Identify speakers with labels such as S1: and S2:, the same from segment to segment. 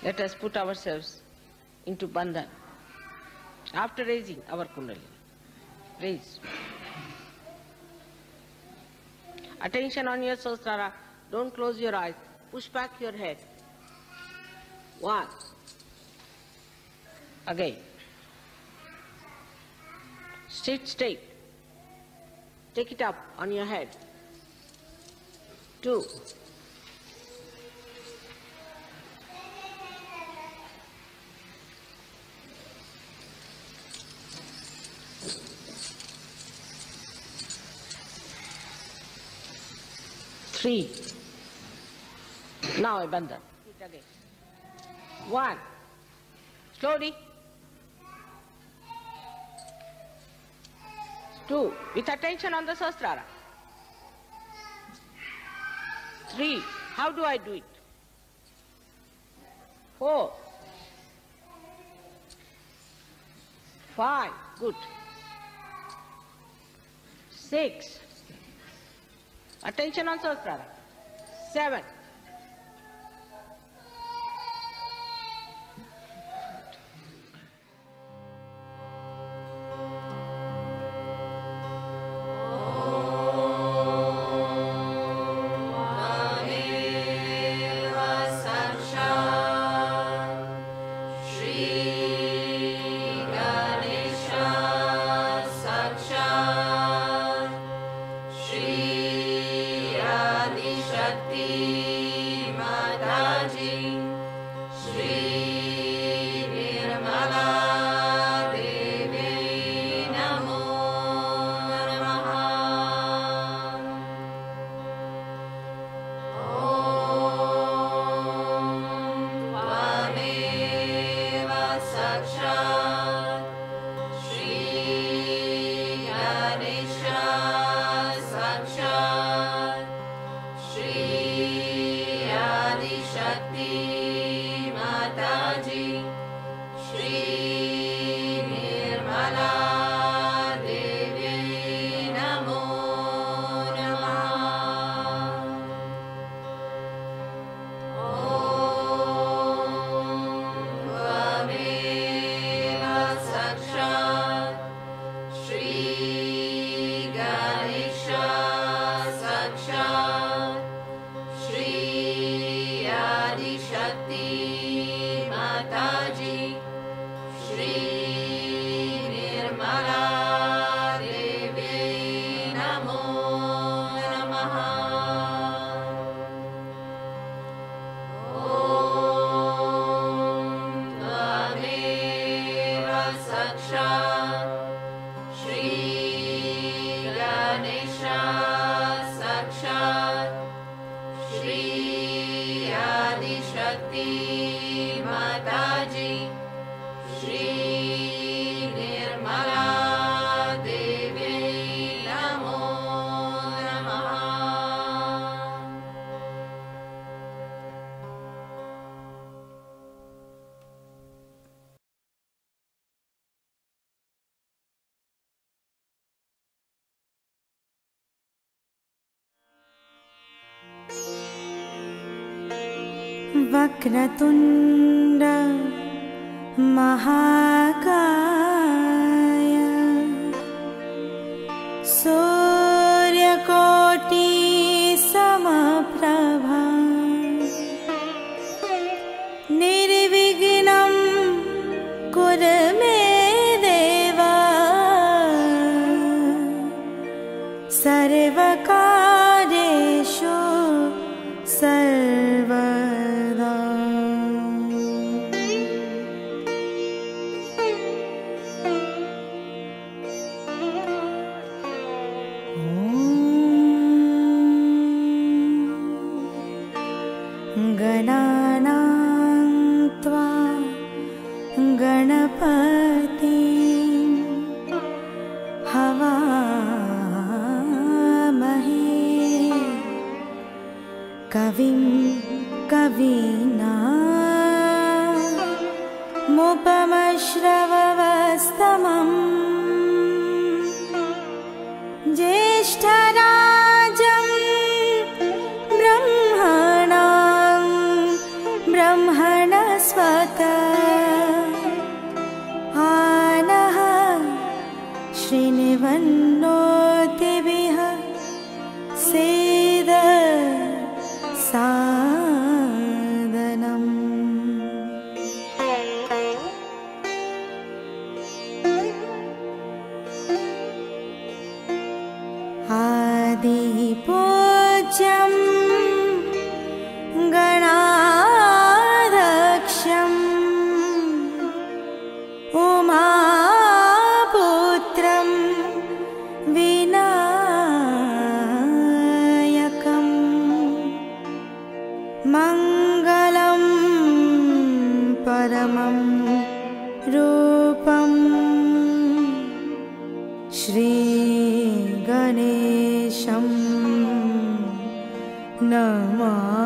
S1: Let us put ourselves into bandhan. After raising our kundalini, raise. Attention on your Sahasrara. Don't close your eyes. Push back your head. 1. Again. Sit straight. Take it up on your head. 2. 3. Now a bandhan. It again. 1. Slowly. 2. With attention on the Sahasrara. 3. How do I do it? 4. 5. Good. 6. Attention on Sahasrara. 7.
S2: वक्रतुण्ड महाकाय सूर्यकोटि समप्रभा निर्विघ्नं कुरु मे देव सर्वकार्येषु सर्वदा। गणानां त्वा गणपतिं हवामहे कविं कवीनामुपमश्रवस्तमम् ज्येष्ठराजं ब्रह्मणस्पत मङ्गलं परमं रूपं श्रीगणेशं नमाम्यहम्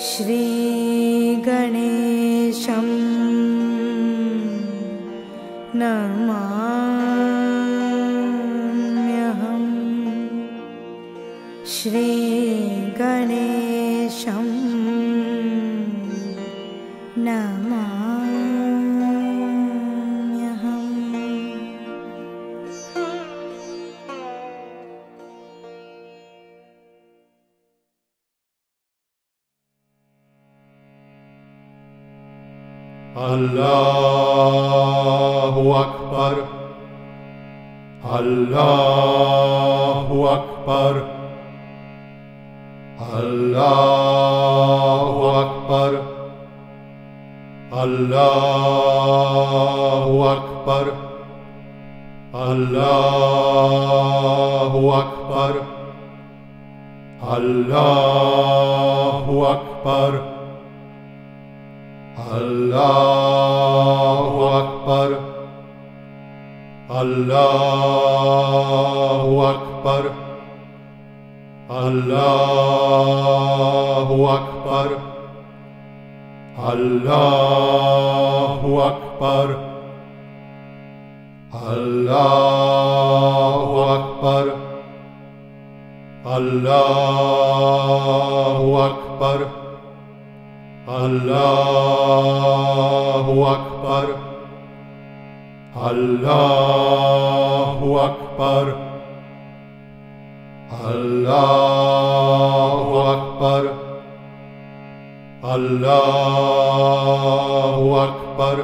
S2: श्रीगणेशं नमाम्यहम् श्रीगणेशं
S3: Allahu Akbar, Allahu Akbar, Allahu Akbar, Allahu Akbar, Allahu Akbar, Allahu Akbar, Allahu Akbar, Allahu Akbar, Allahu Akbar, Allahu Akbar, Allahu Akbar, Allahu Akbar, Allahu Akbar, Allahu Akbar, Allahu Akbar, Allahu Akbar.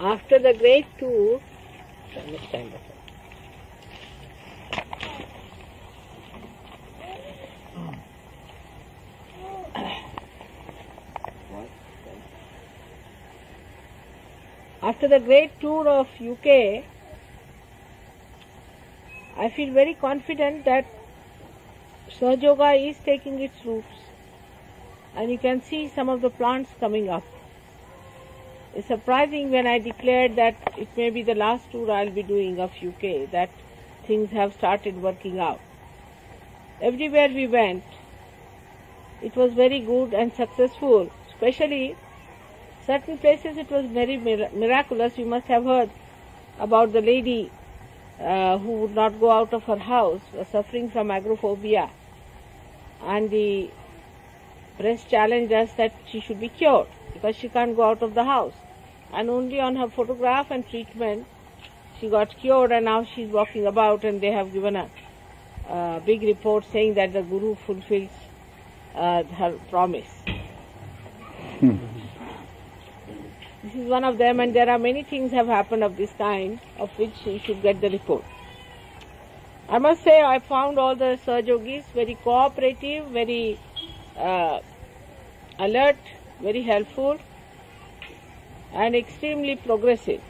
S1: After the great tour, after the great tour of UK, I feel very confident that Sahaja Yoga is taking its roots, and you can see some of the plants coming up. It's surprising when I declared that it may be the last tour I'll be doing of UK, that things have started working out. Everywhere we went, it was very good and successful, especially certain places it was very miraculous. You must have heard about the lady who would not go out of her house, was suffering from agoraphobia, and the press challenged us that she should be cured because she can't go out of the house. And only on her photograph and treatment she got cured, and now she's walking about, and they have given a big report saying that the Guru fulfills her promise. This is one of them, and there are many things have happened of this kind, of which you should get the report. I must say I found all the Sahaja Yogis very cooperative, very alert, very helpful, and extremely progressive.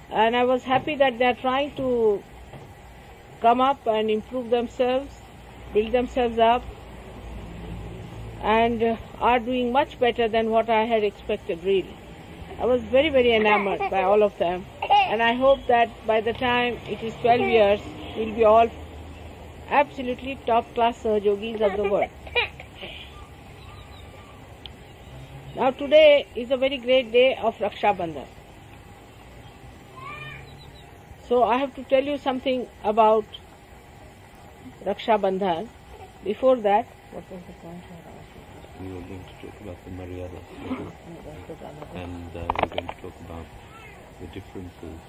S1: And I was happy that they are trying to come up and improve themselves, build themselves up, and are doing much better than what I had expected, really. I was very, very enamored by all of them, and I hope that by the time it is 12 years, we'll be all absolutely top-class Sahaja Yogis of the world. Now today is a very great day of Raksha Bandhan. So I have to tell you something about Raksha Bandhan. Before that, what was the point?
S4: We were going to talk about the Maryadas, and we're going to talk about the differences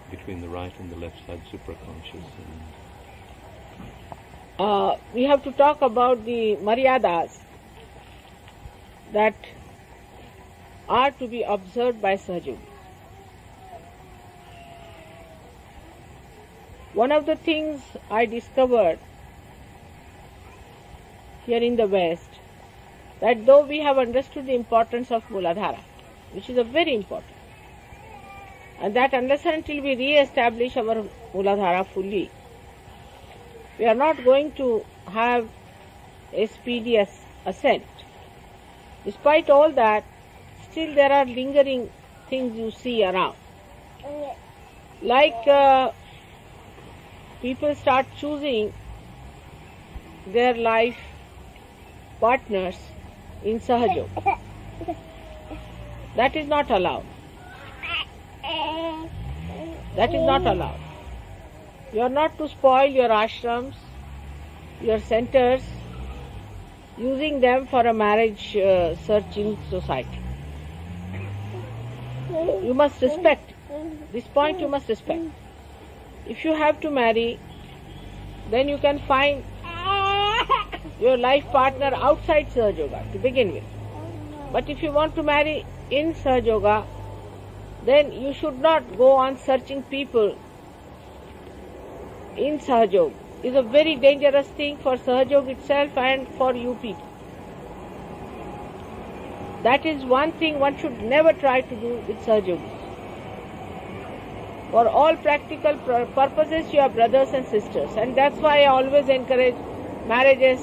S4: between the right and the left side supraconscious.
S1: We have to talk about the Maryadas that are to be observed by Sahajogis. One of the things I discovered here in the West, that though we have understood the importance of Muladhara, which is a very important, and that unless and until we re-establish our Muladhara fully, we are not going to have a speedy ascent. Despite all that, still there are lingering things you see around. Like people start choosing their life partners in Sahajoga. That is not allowed. That is not allowed. You are not to spoil your ashrams, your centers, using them for a marriage searching society. You must respect. This point you must respect. If you have to marry, then you can find your life partner outside Sahajoga to begin with. But if you want to marry in Sahajoga, then you should not go on searching people in Sahajog. It's a very dangerous thing for Sahajog itself and for you people. That is one thing one should never try to do with Sahajogis. For all practical purposes, you are brothers and sisters, and that's why I always encourage marriages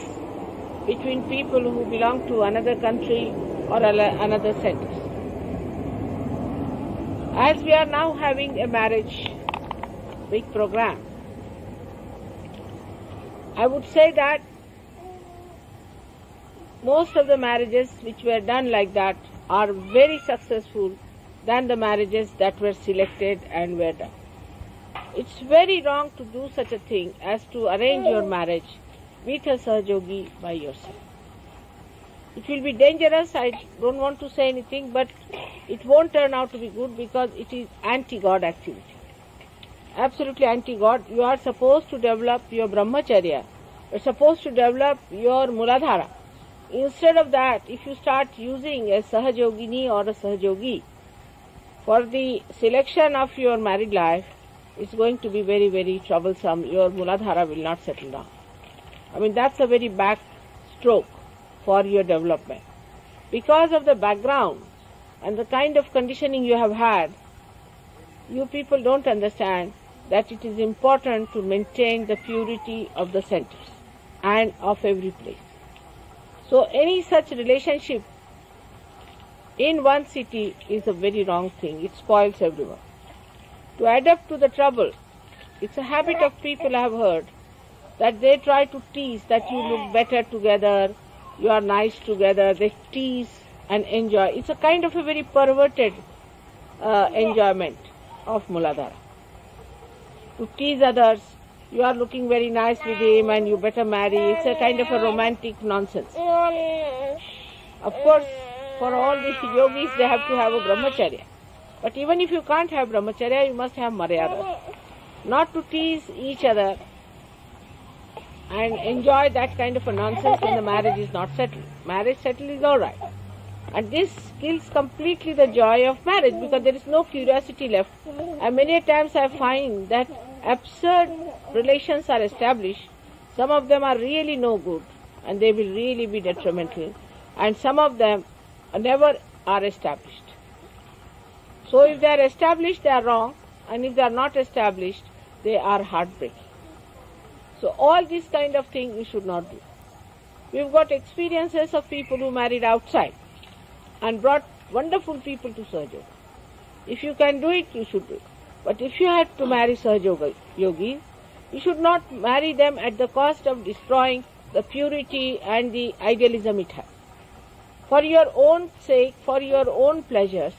S1: between people who belong to another country or another centers. As we are now having a marriage big program, I would say that most of the marriages which were done like that are very successful than the marriages that were selected and were done. It's very wrong to do such a thing as to arrange your marriage with a Sahajogi by yourself. It will be dangerous, I don't want to say anything, but it won't turn out to be good because it is anti-God activity. Absolutely anti-God. You are supposed to develop your brahmacharya. You are supposed to develop your Muladhara. Instead of that, if you start using a Sahajogini or a Sahajogi for the selection of your married life, it's going to be very, very troublesome. Your Muladhara will not settle down. I mean, that's a very back stroke for your development. Because of the background and the kind of conditioning you have had, you people don't understand that it is important to maintain the purity of the centers and of every place. So any such relationship in one city is a very wrong thing. It spoils everyone. To add up to the trouble, it's a habit of people I have heard that they try to tease that you look better together, you are nice together, they tease and enjoy. It's a kind of a very perverted enjoyment of Muladhara. To tease others, you are looking very nice with him and you better marry. It's a kind of a romantic nonsense. Of course, for all these yogis, they have to have a brahmacharya. But even if you can't have brahmacharya, you must have maryada. Not to tease each other and enjoy that kind of a nonsense when the marriage is not settled. Marriage settled is all right. And this kills completely the joy of marriage because there is no curiosity left. And many times I find that absurd relations are established. Some of them are really no good and they will really be detrimental. And some of them never are established. So if they are established, they are wrong. And if they are not established, they are heartbreaking. So all this kind of thing we should not do. We've got experiences of people who married outside and brought wonderful people to Sahajoga. If you can do it, you should do it. But if you had to marry Sahajoga yogis, you should not marry them at the cost of destroying the purity and the idealism it has. For your own sake, for your own pleasures,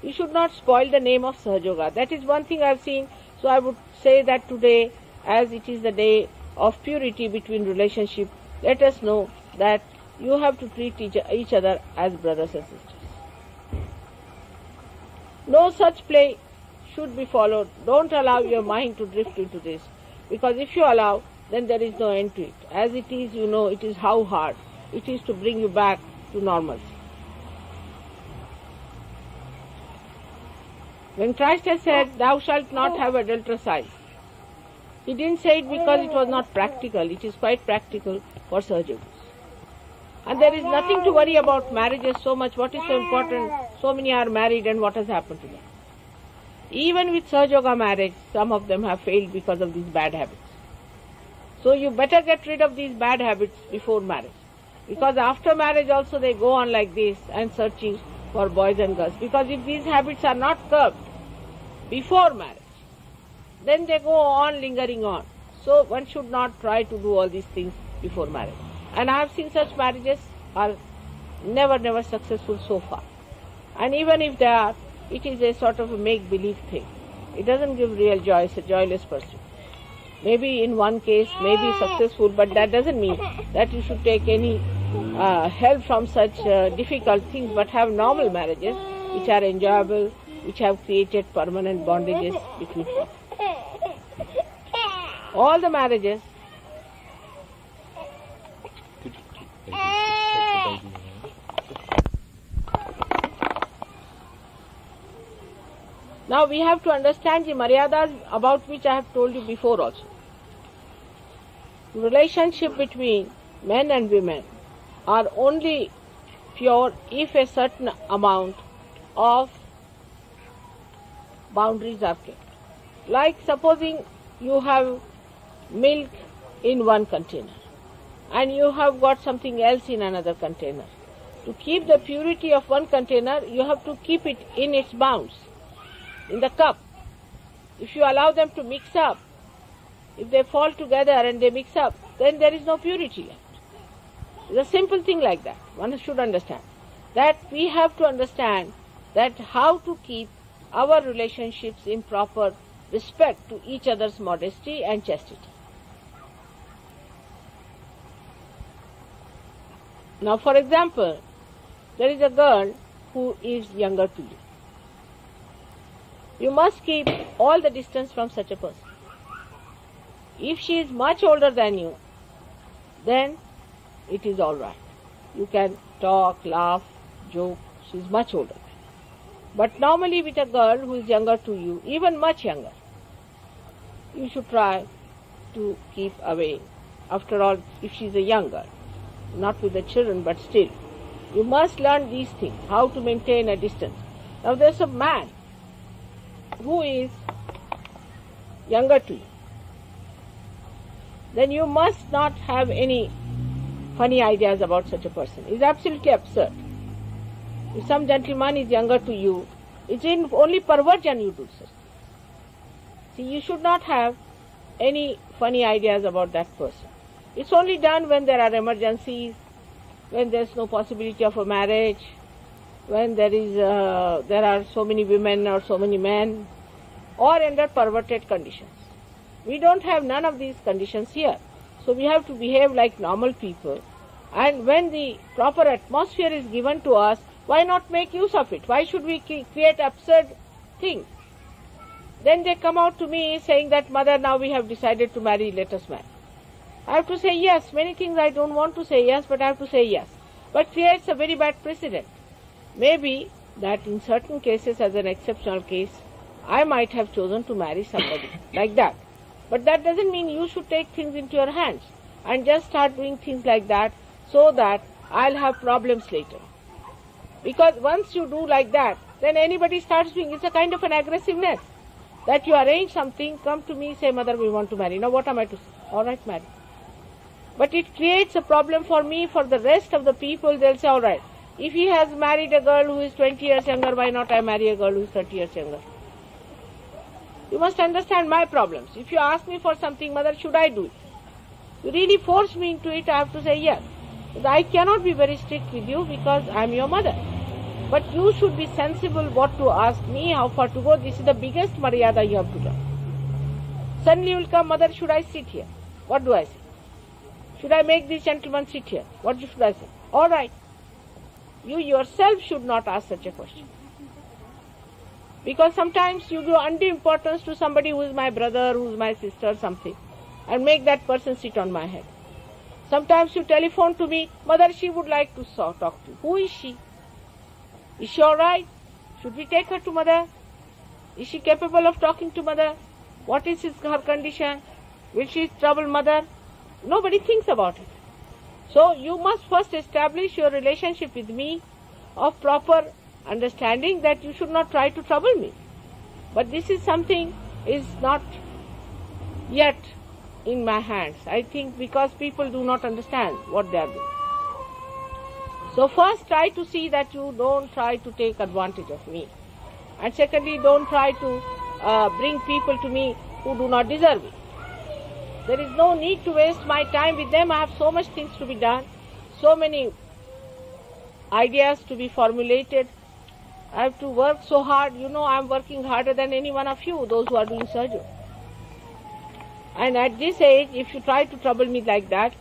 S1: you should not spoil the name of Sahajoga. That is one thing I have seen. So I would say that today, as it is the day of purity between relationship, let us know that you have to treat each other as brothers and sisters. No such play should be followed. Don't allow your mind to drift into this. Because if you allow, then there is no end to it. As it is, you know, it is how hard it is to bring you back to normalcy. When Christ has said, "Thou shalt not have adulterous eyes," He didn't say it because it was not practical. It is quite practical for surgeons. And there is nothing to worry about marriages so much. What is so important? So many are married and what has happened to them? Even with Sahaja Yoga marriage, some of them have failed because of these bad habits. So you better get rid of these bad habits before marriage. Because after marriage also they go on like this and searching for boys and girls. Because if these habits are not curbed before marriage, then they go on lingering on. So one should not try to do all these things before marriage. And I have seen such marriages are never successful so far. And even if they are, it is a sort of a make-believe thing. It doesn't give real joy. It's a joyless pursuit. Maybe in one case may be successful, but that doesn't mean that you should take any help from such difficult things, but have normal marriages which are enjoyable, which have created permanent bondages between people. All the marriages. Now we have to understand the maryadas about which I have told you before also. The relationship between men and women are only pure if a certain amount of boundaries are kept. Like supposing you have milk in one container and you have got something else in another container. To keep the purity of one container, you have to keep it in its bounds, in the cup. If you allow them to mix up, if they fall together and they mix up, then there is no purity left. It's a simple thing like that. One should understand. That we have to understand that how to keep our relationships in proper respect to each other's modesty and chastity. Now, for example, there is a girl who is younger to you. You must keep all the distance from such a person. If she is much older than you, then it is all right. You can talk, laugh, joke. She is much older. But normally with a girl who is younger to you, even much younger, you should try to keep away. After all, if she is a young girl, not with the children, but still, you must learn these things, how to maintain a distance. Now there is a man who is younger to you. Then you must not have any funny ideas about such a person. It's absolutely absurd. If some gentleman is younger to you, it's in only perversion you do so. See, you should not have any funny ideas about that person. It's only done when there are emergencies, when there's no possibility of a marriage, when there are so many women or so many men, or under perverted conditions. We don't have none of these conditions here. So we have to behave like normal people. And when the proper atmosphere is given to us, why not make use of it? Why should we create absurd things? Then they come out to me saying that, "Mother, now we have decided to marry, let us marry." I have to say yes. Many things I don't want to say yes, but I have to say yes. But creates a very bad precedent. Maybe that in certain cases, as an exceptional case, I might have chosen to marry somebody like that. But that doesn't mean you should take things into your hands and just start doing things like that so that I'll have problems later. Because once you do like that, then anybody starts doing, it's a kind of an aggressiveness. That you arrange something, come to me, say, "Mother, we want to marry." Now what am I to say? All right, marry. But it creates a problem for me, for the rest of the people. They'll say, all right, if he has married a girl who is 20 years younger, why not I marry a girl who is 30 years younger? You must understand my problems. If you ask me for something, "Mother, should I do it?" You really force me into it, I have to say yes. But I cannot be very strict with you because I am your mother. But you should be sensible what to ask me, how far to go. This is the biggest maryada you have to learn. Suddenly you will come, "Mother, should I sit here?" What do I say? "Should I make this gentleman sit here?" What should I say? All right. You yourself should not ask such a question. Because sometimes you give undue importance to somebody who is my brother, who is my sister, something, and make that person sit on my head. Sometimes you telephone to me, "Mother, she would like to talk to you." Who is she? Is she all right? Should we take her to Mother? Is she capable of talking to mother? What is her condition? Will she trouble mother? Nobody thinks about it. So you must first establish your relationship with me of proper understanding that you should not try to trouble me. But this is something is not yet in my hands. I think because people do not understand what they are doing. So first try to see that you don't try to take advantage of me. And secondly, don't try to bring people to me who do not deserve it. There is no need to waste my time with them. I have so much things to be done, so many ideas to be formulated. I have to work so hard. You know, I am working harder than any one of you, those who are doing surgery. And at this age, if you try to trouble me like that,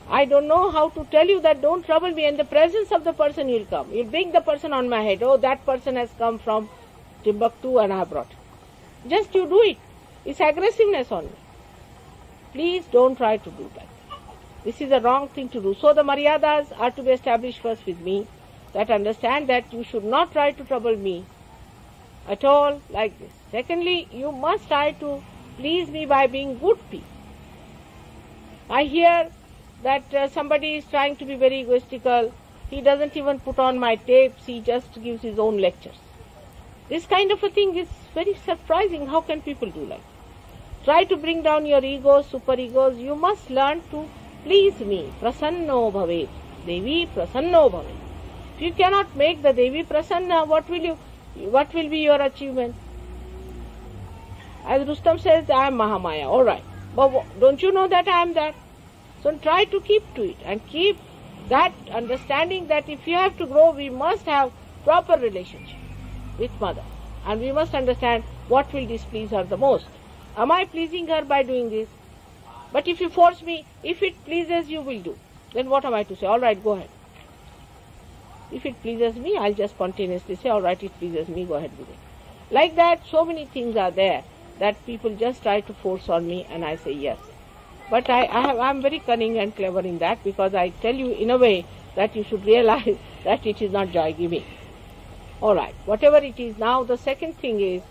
S1: I don't know how to tell you that don't trouble me. In the presence of the person you will come. You will bring the person on my head. Oh, that person has come from Timbuktu and I have brought him. Just you do it. It's aggressiveness on me. Please don't try to do that. This is a wrong thing to do. So the maryadas are to be established first with me, that understand that you should not try to trouble me at all like this. Secondly, you must try to please me by being good people. I hear that somebody is trying to be very egoistical. He doesn't even put on my tapes. He just gives his own lectures. This kind of a thing is very surprising. How can people do like that? Try to bring down your egos, super egos. You must learn to please me. Prasanno bhavet. Devi prasanno bhavet. If you cannot make the Devi prasanna, what will be your achievement? As Rustam says, I am Mahamaya. All right. But don't you know that I am that? So try to keep to it and keep that understanding that if you have to grow, we must have proper relationship with mother. And we must understand what will displease her the most. Am I pleasing her by doing this? But if you force me, if it pleases you, will do. Then what am I to say? All right, go ahead. If it pleases me, I'll just spontaneously say, all right, it pleases me, go ahead with it. Like that, so many things are there that people just try to force on me and I say yes. But I'm very cunning and clever in that because I tell you in a way that you should realize that it is not joy giving. All right, whatever it is. Now the second thing is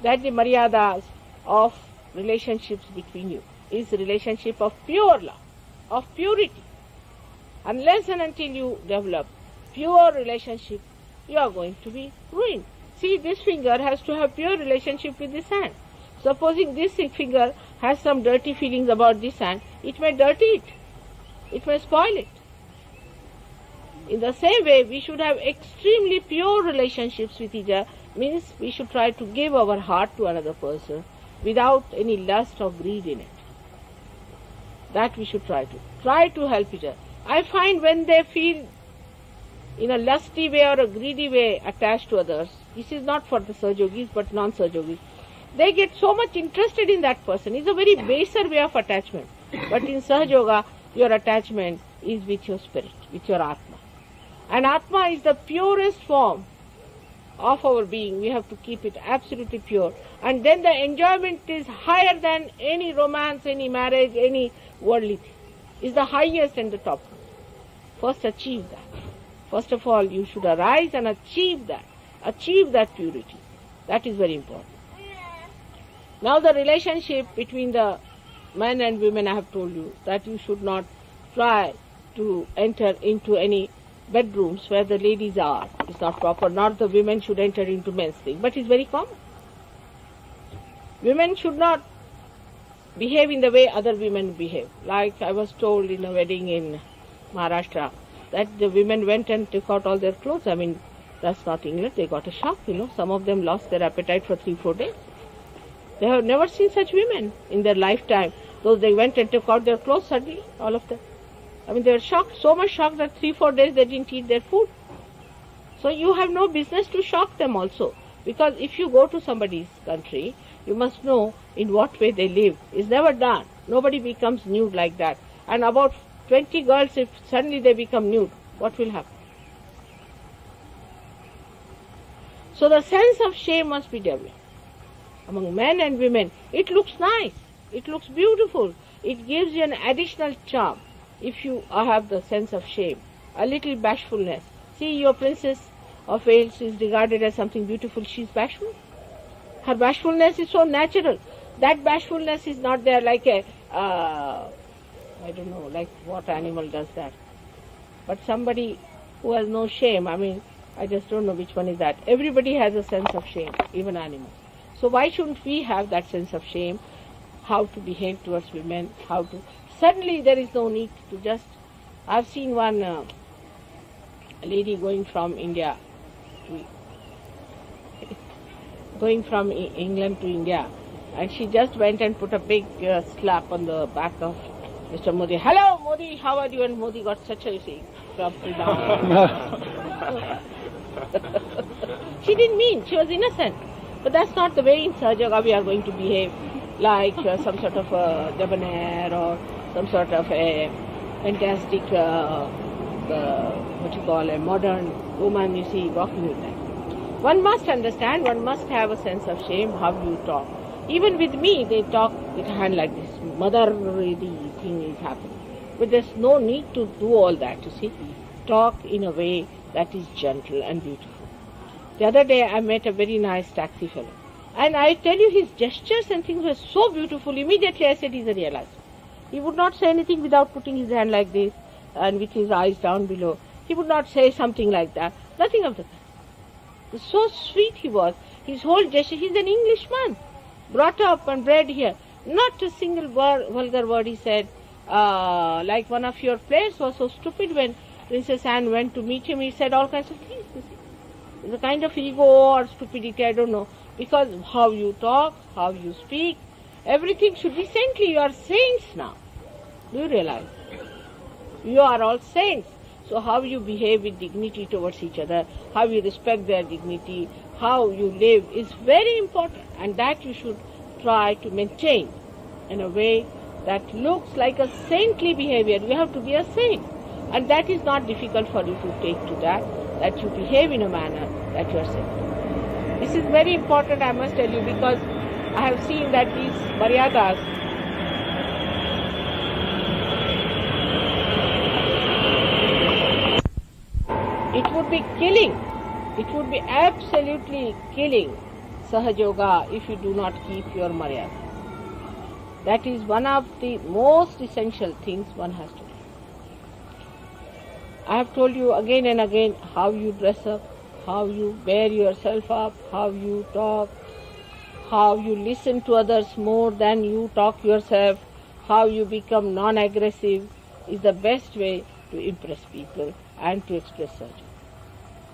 S1: that the maryadas of relationships between you is relationship of pure love, of purity. Unless and until you develop pure relationship, you are going to be ruined. See, this finger has to have pure relationship with this hand. Supposing this finger has some dirty feelings about this hand, it may dirty it. It may spoil it. In the same way, we should have extremely pure relationships with each other. Means we should try to give our heart to another person without any lust or greed in it. That we should try to help each other. I find when they feel in a lusty way or a greedy way attached to others, this is not for the Sahajogis but non-Sahajogis, they get so much interested in that person. It's a very baser way of attachment. But in Sahajoga, your attachment is with your spirit, with your Atma. And Atma is the purest form of our being. We have to keep it absolutely pure. And then the enjoyment is higher than any romance, any marriage, any worldly thing. It's the highest and the top. First achieve that. First of all, you should arise and achieve that. Achieve that purity. That is very important. Now the relationship between the men and women, I have told you that you should not try to enter into any bedrooms where the ladies are. It's not proper. Not the women should enter into men's thing. But it's very common. Women should not behave in the way other women behave. Like I was told in a wedding in Maharashtra that the women went and took out all their clothes. I mean, that's not England. They got a shock, Some of them lost their appetite for 3-4 days. They have never seen such women in their lifetime. Those they went and took out their clothes suddenly, all of them. I mean, they were shocked, so much shocked that 3-4 days they didn't eat their food. So you have no business to shock them also. Because if you go to somebody's country, you must know in what way they live. It's never done. Nobody becomes nude like that. And about 20 girls, if suddenly they become nude, what will happen? So the sense of shame must be developed. Among men and women, it looks nice, it looks beautiful, it gives you an additional charm if you have the sense of shame, a little bashfulness. See, your Princess of Wales is regarded as something beautiful, she's bashful. Her bashfulness is so natural. That bashfulness is not there like a, I don't know, like what animal does that. But somebody who has no shame, I mean, I just don't know which one is that. Everybody has a sense of shame, even animals. So why shouldn't we have that sense of shame? How to behave towards women, how to... Suddenly there is no need to just... I've seen one lady going from India to... going from England to India, and she just went and put a big slap on the back of Mr. Modi. Hello Modi, how are you? And Modi got such a, you see, trample down. She didn't mean, she was innocent. But that's not the way in Sahaja Yoga we are going to behave, like some sort of a debonair or some sort of a fantastic, what you call a modern woman, you see, walking with them. One must understand, one must have a sense of shame how you talk. Even with me, they talk with a hand like this. Motherly thing is happening. But there's no need to do all that, you see. Talk in a way that is gentle and beautiful. The other day I met a very nice taxi fellow. And I tell you, his gestures and things were so beautiful. Immediately I said he's a realizer. He would not say anything without putting his hand like this and with his eyes down below. He would not say something like that. Nothing of the kind. So sweet he was. His whole gesture, he's an Englishman, brought up and bred here. Not a single vulgar word he said. Like one of your players was so stupid when Princess Anne went to meet him, he said all kinds of things. It's a kind of ego or stupidity, I don't know. Because how you talk, how you speak, everything should be saintly. You are saints now. Do you realize? You are all saints. So how you behave with dignity towards each other, how you respect their dignity, how you live is very important. And that you should try to maintain in a way that looks like a saintly behavior. You have to be a saint. And that is not difficult for you to take to that you behave in a manner that you are saint. This is very important, I must tell you, because I have seen that these maryadas, it would be killing, it would be absolutely killing Sahaja Yoga if you do not keep your maryada. That is one of the most essential things one has to do. I have told you again and again how you dress up, how you bear yourself up, how you talk, how you listen to others more than you talk yourself, how you become non-aggressive is the best way to impress people and to express Sahaja.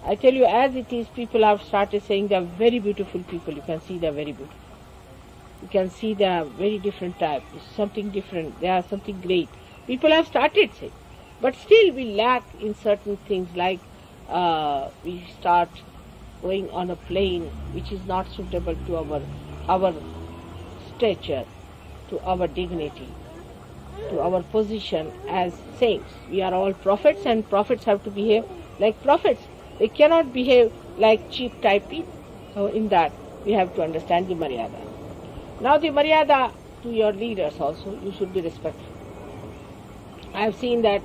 S1: I tell you, as it is, people have started saying they are very beautiful people. You can see they are very beautiful. You can see they are very different type. It's something different. They are something great. People have started saying. But still we lack in certain things, like we start going on a plane which is not suitable to our stature, to our dignity, to our position as saints. We are all prophets, and prophets have to behave like prophets. They cannot behave like cheap type people. So in that we have to understand the maryada. Now the maryada to your leaders also, you should be respectful. I have seen that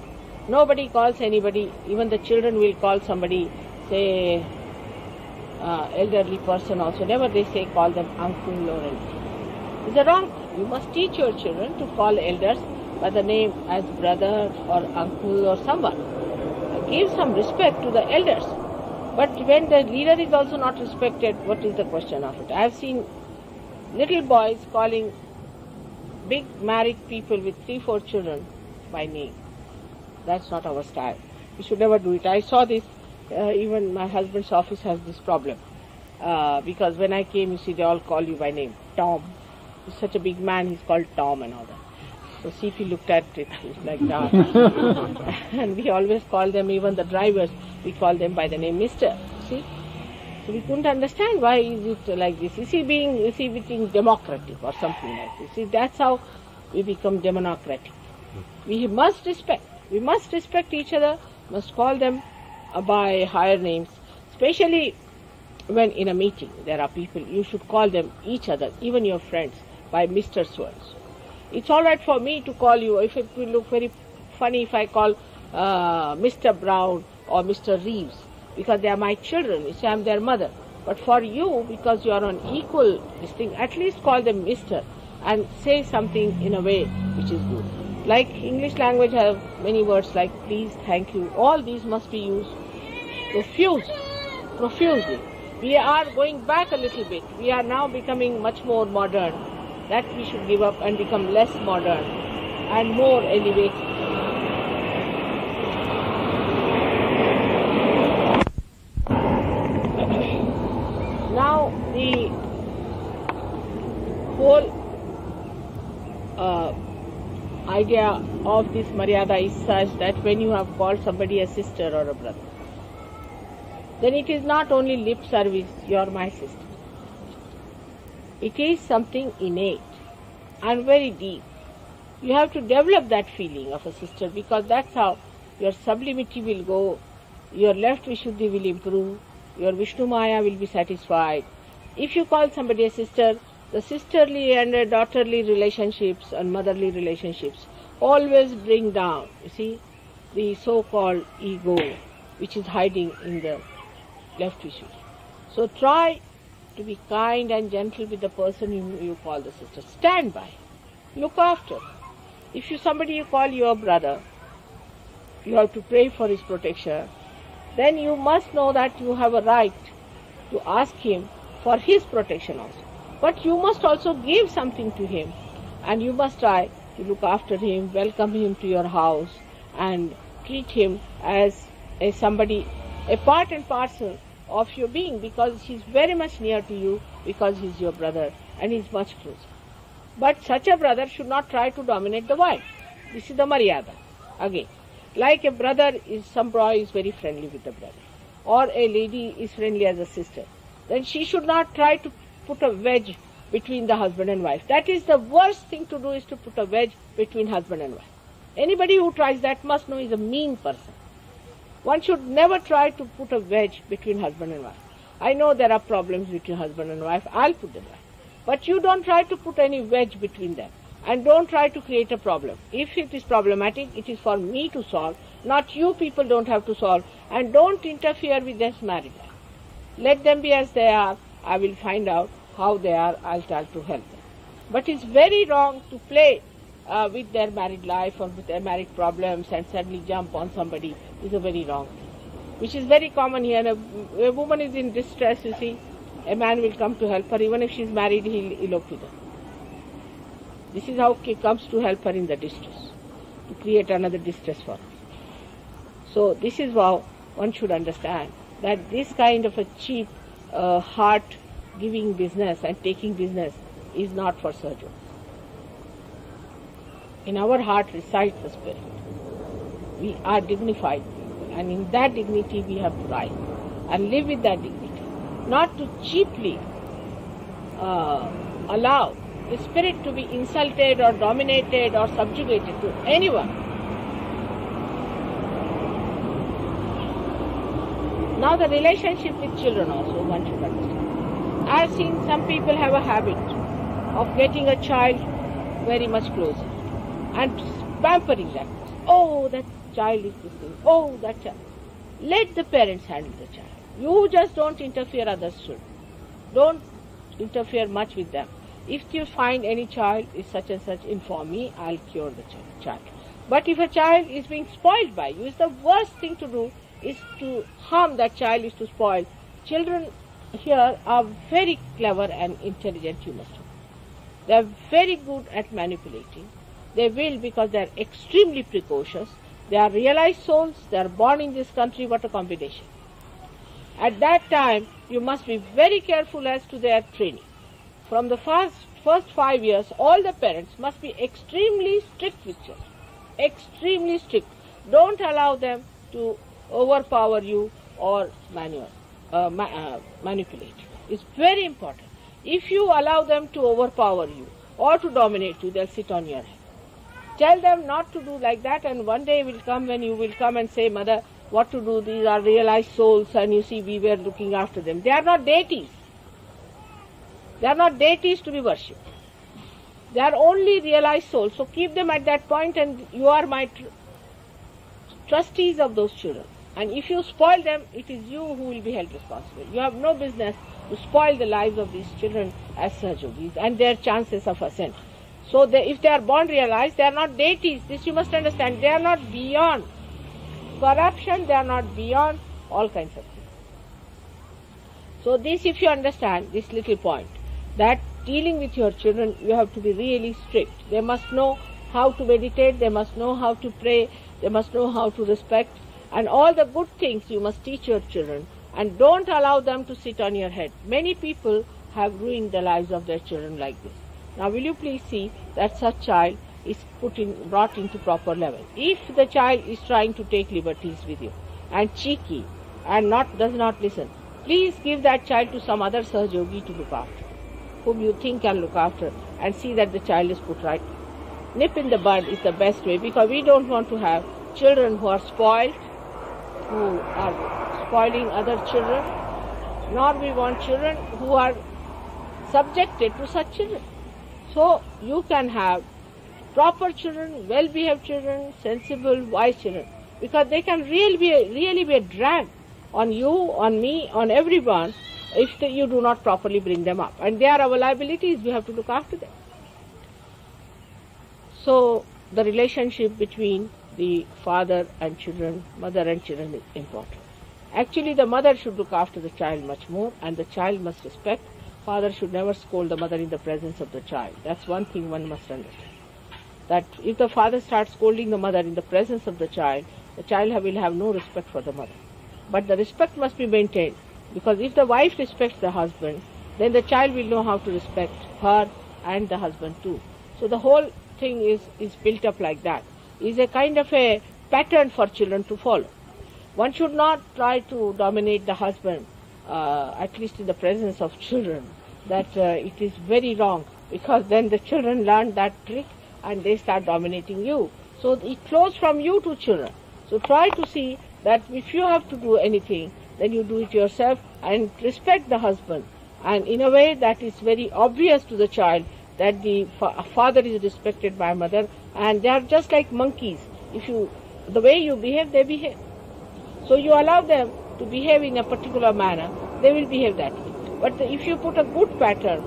S1: nobody calls anybody, even the children will call somebody, say elderly person also, never they say call them uncle or anything. It's a wrong thing. You must teach your children to call elders by the name as brother or uncle or someone. Give some respect to the elders. But when the leader is also not respected, what is the question of it? I have seen little boys calling big married people with 3-4 children by name. That's not our style. We should never do it. I saw this, even my husband's office has this problem. Because when I came, you see, they all call you by name. Tom. He's such a big man, he's called Tom and all that. So CP looked at it, it's like that. And we always call them, even the drivers, we call them by the name Mr. See? So we couldn't understand why is it like this. Is he being democratic or something like this? See, that's how we become democratic. We must respect. We must respect each other, must call them by higher names. Especially when in a meeting there are people, you should call them each other, even your friends, by Mr. So-and-so. It's all right for me to call you, if it will look very funny if I call Mr. Brown or Mr. Reeves, because they are my children, you see, I'm their mother. But for you, because you are on equal this thing, at least call them Mr. and say something in a way which is good. Like English language have many words like please, thank you. All these must be used profusely. We are going back a little bit. We are now becoming much more modern. That we should give up and become less modern and more elevated. Now the whole idea of this Maryada is such that when you have called somebody a sister or a brother, then it is not only lip service, you are my sister. It is something innate and very deep. You have to develop that feeling of a sister, because that's how your sublimity will go, your left Vishuddhi will improve, your Vishnu Maya will be satisfied. If you call somebody a sister, the sisterly and daughterly relationships and motherly relationships always bring down, you see, the so-called ego which is hiding in the left Vishuddhi. So try to be kind and gentle with the person you call the sister. Stand by. Look after. If somebody you call your brother, you have to pray for his protection, then you must know that you have a right to ask him for his protection also. But you must also give something to him, and you must try to look after him, welcome him to your house, and treat him as somebody, a part and parcel of your being, because he's very much near to you, because he's your brother and he's much closer. But such a brother should not try to dominate the wife. This is the Maryada. Again, like a brother is, some boy is very friendly with the brother, or a lady is friendly as a sister, then she should not try to put a wedge between the husband and wife. That is the worst thing to do, is to put a wedge between husband and wife. Anybody who tries that must know is a mean person. One should never try to put a wedge between husband and wife. I know there are problems between husband and wife, I'll put them right. But you don't try to put any wedge between them, and don't try to create a problem. If it is problematic, it is for me to solve, not you people don't have to solve, and don't interfere with their marriage life. Let them be as they are. I will find out how they are, I'll try to help them. But it's very wrong to play with their married life or with their married problems and suddenly jump on somebody. Is a very wrong thing, which is very common here. A woman is in distress, you see, a man will come to help her. Even if she's married, he'll elope with her. This is how he comes to help her in the distress, to create another distress for her. So this is how one should understand that this kind of a cheap heart-giving business and taking business is not for Sahaja. In our heart resides the Spirit. We are dignified people, and in that dignity we have to rise and live with that dignity. Not to cheaply allow the Spirit to be insulted or dominated or subjugated to anyone. Now the relationship with children also one should understand. I have seen some people have a habit of getting a child very much closer and pampering that. Oh, that child is this thing. Oh, that child. Let the parents handle the child. You just don't interfere, others should. Don't interfere much with them. If you find any child is such and such, inform me, I'll cure the child. But if a child is being spoiled by you, it's the worst thing to do is to harm that child, is to spoil. Children here are very clever and intelligent, you must know. They are very good at manipulating. They will, because they are extremely precocious. They are realized souls. They are born in this country. What a combination. At that time, you must be very careful as to their training. From the first 5 years, all the parents must be extremely strict with children. Extremely strict. Don't allow them to overpower you or manipulate. It's very important. If you allow them to overpower you or to dominate you, they'll sit on your head. Tell them not to do like that, and one day will come when you will come and say, Mother, what to do? These are realized souls, and you see we were looking after them. They are not deities. They are not deities to be worshipped. They are only realized souls. So keep them at that point, and you are my trustees of those children. And if you spoil them, it is you who will be held responsible. You have no business to spoil the lives of these children as Sahajogis and their chances of ascent. So if they are born realized, they are not deities. This you must understand. They are not beyond corruption. They are not beyond all kinds of things. So this, if you understand this little point, that dealing with your children, you have to be really strict. They must know how to meditate. They must know how to pray. They must know how to respect. And all the good things you must teach your children. And don't allow them to sit on your head. Many people have ruined the lives of their children like this. Now will you please see that such child is brought into proper level. If the child is trying to take liberties with you and cheeky and does not listen, please give that child to some other Sahajogi to look after, whom you think can look after, and see that the child is put right. Nip in the bud is the best way, because we don't want to have children who are spoiled, who are spoiling other children, nor we want children who are subjected to such children. So you can have proper children, well-behaved children, sensible, wise children, because they can really be a drag on you, on me, on everyone, if you do not properly bring them up. And they are our liabilities, we have to look after them. So the relationship between the father and children, mother and children is important. Actually, the mother should look after the child much more, and the child must respect. Father should never scold the mother in the presence of the child. That's one thing one must understand. That if the father starts scolding the mother in the presence of the child will have no respect for the mother. But the respect must be maintained, because if the wife respects the husband, then the child will know how to respect her and the husband too. So the whole thing is built up like that. Is a kind of a pattern for children to follow. One should not try to dominate the husband, at least in the presence of children. That it is very wrong, because then the children learn that trick and they start dominating you. So it flows from you to children. So try to see that if you have to do anything, then you do it yourself and respect the husband. And in a way that is very obvious to the child that the father is respected by mother, and they are just like monkeys. The way you behave, they behave. So you allow them to behave in a particular manner, they will behave that way. But if you put a good pattern,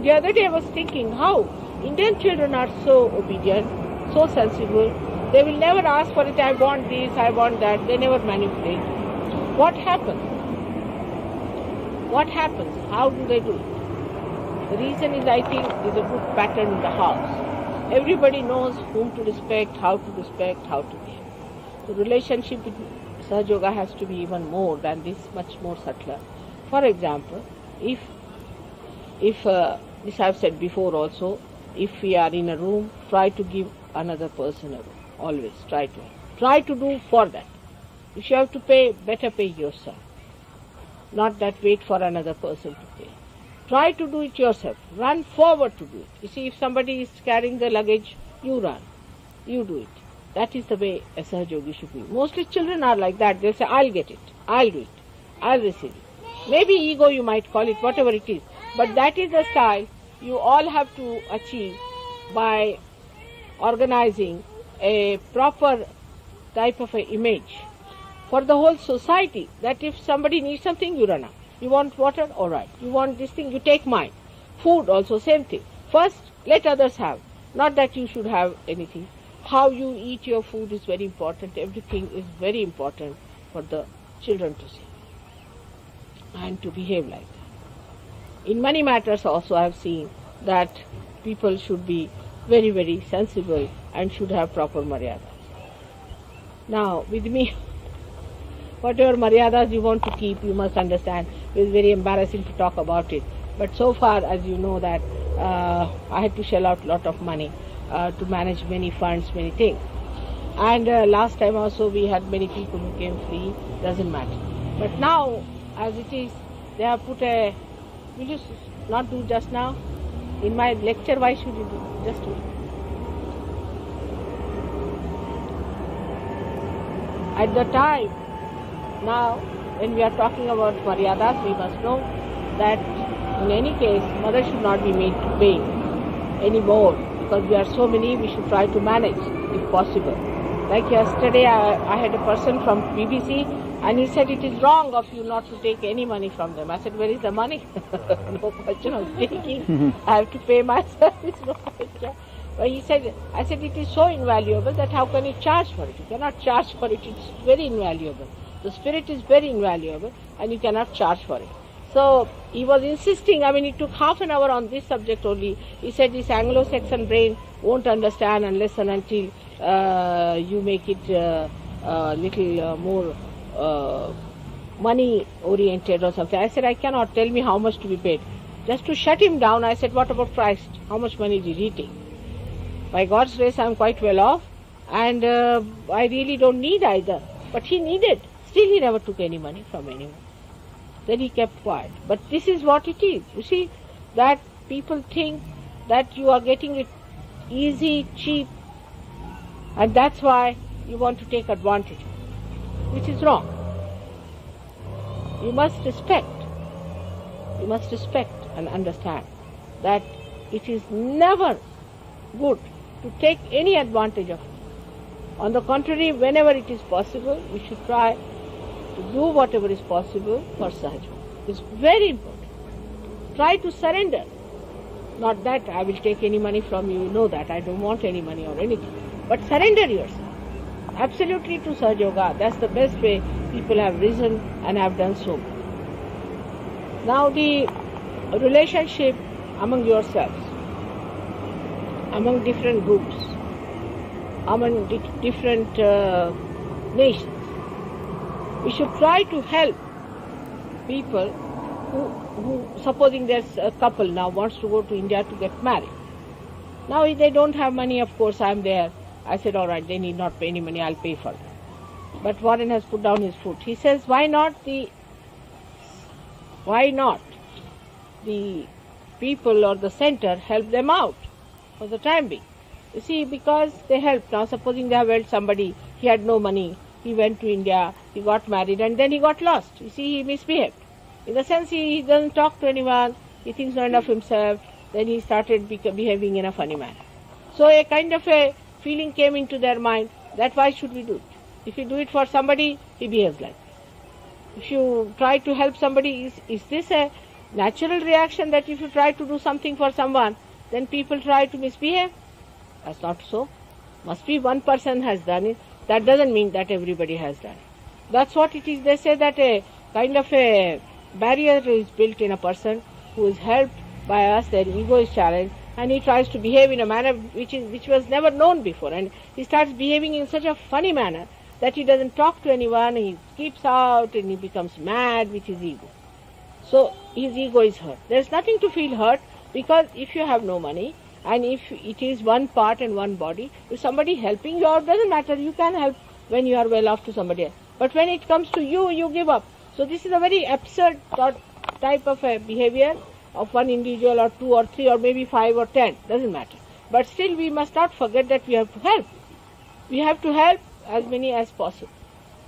S1: the other day I was thinking how Indian children are so obedient, so sensible. They will never ask for it, I want this, I want that. They never manipulate. What happens? What happens? How do they do it? The reason is, I think, is a good pattern in the house. Everybody knows whom to respect, how to behave. The relationship with Sahajoga has to be even more than this, much more subtler. For example, if this I have said before also, if we are in a room, try to give another person a room. Always try to do for that. If you have to pay, better pay yourself. Not that wait for another person to pay. Try to do it yourself. Run forward to do it. You see, if somebody is carrying the luggage, you run. You do it. That is the way a Sahajogi should be. Mostly children are like that. They'll say, I'll get it. I'll do it. I'll receive it. Maybe ego you might call it, whatever it is. But that is the style you all have to achieve by organizing a proper type of an image for the whole society, that if somebody needs something, you run up. You want water? All right. You want this thing? You take mine. Food also, same thing. First, let others have. Not that you should have anything. How you eat your food is very important. Everything is very important for the children to see and to behave like that. In many matters also I have seen that people should be very, very sensible and should have proper maryadas. Now, with me, whatever maryadas you want to keep, you must understand, it is very embarrassing to talk about it. But so far, as you know, that I had to shell out a lot of money to manage many funds, many things. And last time also we had many people who came free, doesn't matter. But now, as it is, they have put a, will you not do just now? In my lecture, why should you do? Just do it. At the time, now, when we are talking about maryadas, we must know that in any case, mother should not be made to pay anymore, because we are so many, we should try to manage if possible. Like yesterday, I had a person from BBC And he said, it is wrong of you not to take any money from them. I said, where is the money? No question of taking. I have to pay myself. It's no question. But he said, I said, it is so invaluable that how can you charge for it? You cannot charge for it. It's very invaluable. The spirit is very invaluable and you cannot charge for it. So he was insisting, it took half an hour on this subject only. He said this Anglo-Saxon brain won't understand unless and until you make it little more money oriented or something. I said, I cannot, tell me how much to be paid. Just to shut him down, I said, what about Christ? How much money did he take? By God's grace, I am quite well off and I really don't need either. But he needed. Still he never took any money from anyone. Then he kept quiet. But this is what it is. You see, that people think that you are getting it easy, cheap, and that's why you want to take advantage, which is wrong. You must respect and understand that it is never good to take any advantage of it. On the contrary, whenever it is possible, we should try to do whatever is possible for Sahaja. It's very important. Try to surrender. Not that I will take any money from you, know that I don't want any money or anything. But surrender yourself. Absolutely to Sahaja Yoga. That's the best way people have risen and have done so. Now the relationship among yourselves, among different groups, among different nations. We should try to help people who supposing there's a couple now wants to go to India to get married. Now if they don't have money, of course I'm there. I said, all right, they need not pay any money, I'll pay for them. But Warren has put down his foot. He says, why not the people or the center help them out for the time being? You see, because they help. Now supposing they have helped somebody, he had no money, he went to India, he got married and then he got lost. You see, he misbehaved. In the sense he doesn't talk to anyone, he thinks not enough of himself, then he started behaving in a funny manner. So a kind of a feeling came into their mind that why should we do it? If you do it for somebody, he behaves like this. If you try to help somebody, is this a natural reaction that if you try to do something for someone, then people try to misbehave? That's not so. Must be one person has done it. That doesn't mean that everybody has done it. That's what it is. They say that a kind of a barrier is built in a person who is helped by us, their ego is challenged, and he tries to behave in a manner which was never known before. And he starts behaving in such a funny manner that he doesn't talk to anyone, he keeps out and he becomes mad with his ego. So his ego is hurt. There's nothing to feel hurt because if you have no money, and if it is one part and one body, if somebody helping you out, doesn't matter, you can help when you are well off to somebody else. But when it comes to you, you give up. So this is a very absurd type of a behavior of one individual or two or three or maybe 5 or 10, doesn't matter. But still we must not forget that we have to help. We have to help as many as possible.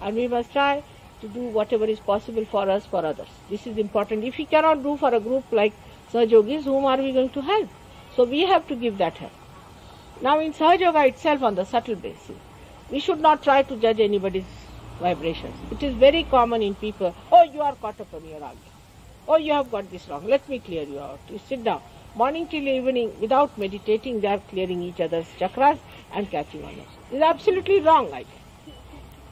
S1: And we must try to do whatever is possible for us, for others. This is important. If we cannot do for a group like Sahaja Yogis, whom are we going to help? So we have to give that help. Now in Sahaja Yoga itself, on the subtle basis, we should not try to judge anybody's vibrations. It is very common in people, oh, you are caught up on your argument. Oh, you have got this wrong. Let me clear you out. You sit down. Morning till evening, without meditating, they are clearing each other's chakras and catching on us. This is absolutely wrong idea.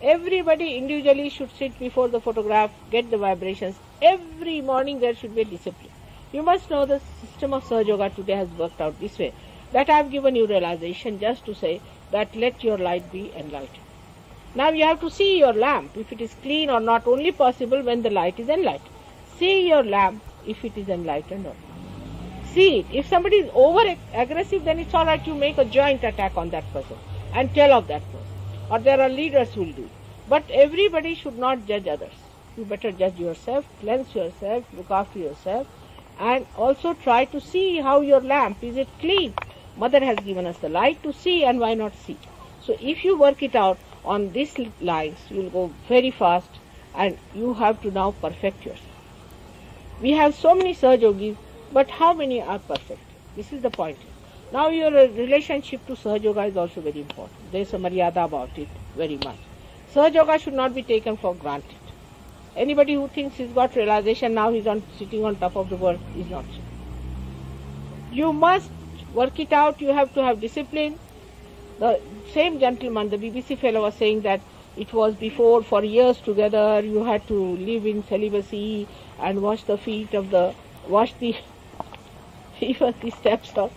S1: Everybody individually should sit before the photograph, get the vibrations. Every morning there should be a discipline. You must know the system of Sahaja Yoga today has worked out this way. That I have given you realization just to say that let your light be enlightened. Now you have to see your lamp, if it is clean or not, only possible when the light is enlightened. See your lamp if it is enlightened or not. See it. If somebody is over-aggressive, then it's all right, you make a joint attack on that person and tell of that person. Or there are leaders who will do it. But everybody should not judge others. You better judge yourself, cleanse yourself, look after yourself, and also try to see how your lamp, is it clean? Mother has given us the light to see, and why not see? So if you work it out on these lines, you will go very fast and you have to now perfect yourself. We have so many Sahaja Yogis, but how many are perfect? This is the point. Now your relationship to Sahaja Yoga is also very important. There is a maryada about it very much. Sahaja Yoga should not be taken for granted. Anybody who thinks he's got realization now he's sitting on top of the world is not so. You must work it out. You have to have discipline. The same gentleman, the BBC fellow, was saying that it was before, for years together, you had to live in celibacy and wash the even the steps of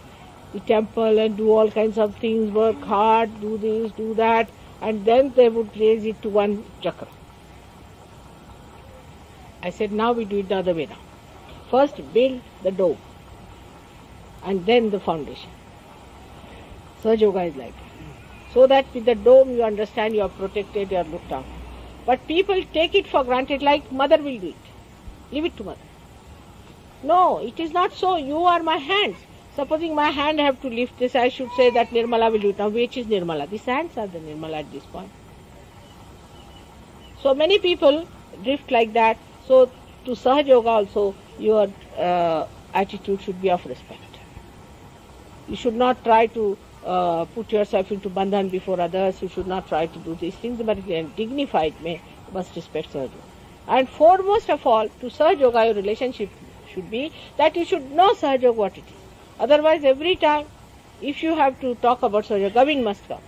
S1: the temple and do all kinds of things, work hard, do this, do that, and then they would raise it to one chakra. I said, now we do it the other way now. First build the dome and then the foundation. Sahaja Yoga is like that. So that with the dome you understand you are protected, you are looked after. But people take it for granted like mother will do it. Leave it to mother. No, it is not so. You are my hands. Supposing my hand have to lift this, I should say that Nirmala will do it. Now which is Nirmala? These hands are the Nirmala at this point. So many people drift like that. So to Sahaja Yoga also your attitude should be of respect. You should not try to put yourself into bandhan before others. You should not try to do these things, but in a dignified way, you must respect Sahaja Yoga. And foremost of all, to Sahaja Yoga, your relationship should be that you should know Sahaja Yoga what it is. Otherwise, every time, if you have to talk about Sahaja Yoga, Govind must come.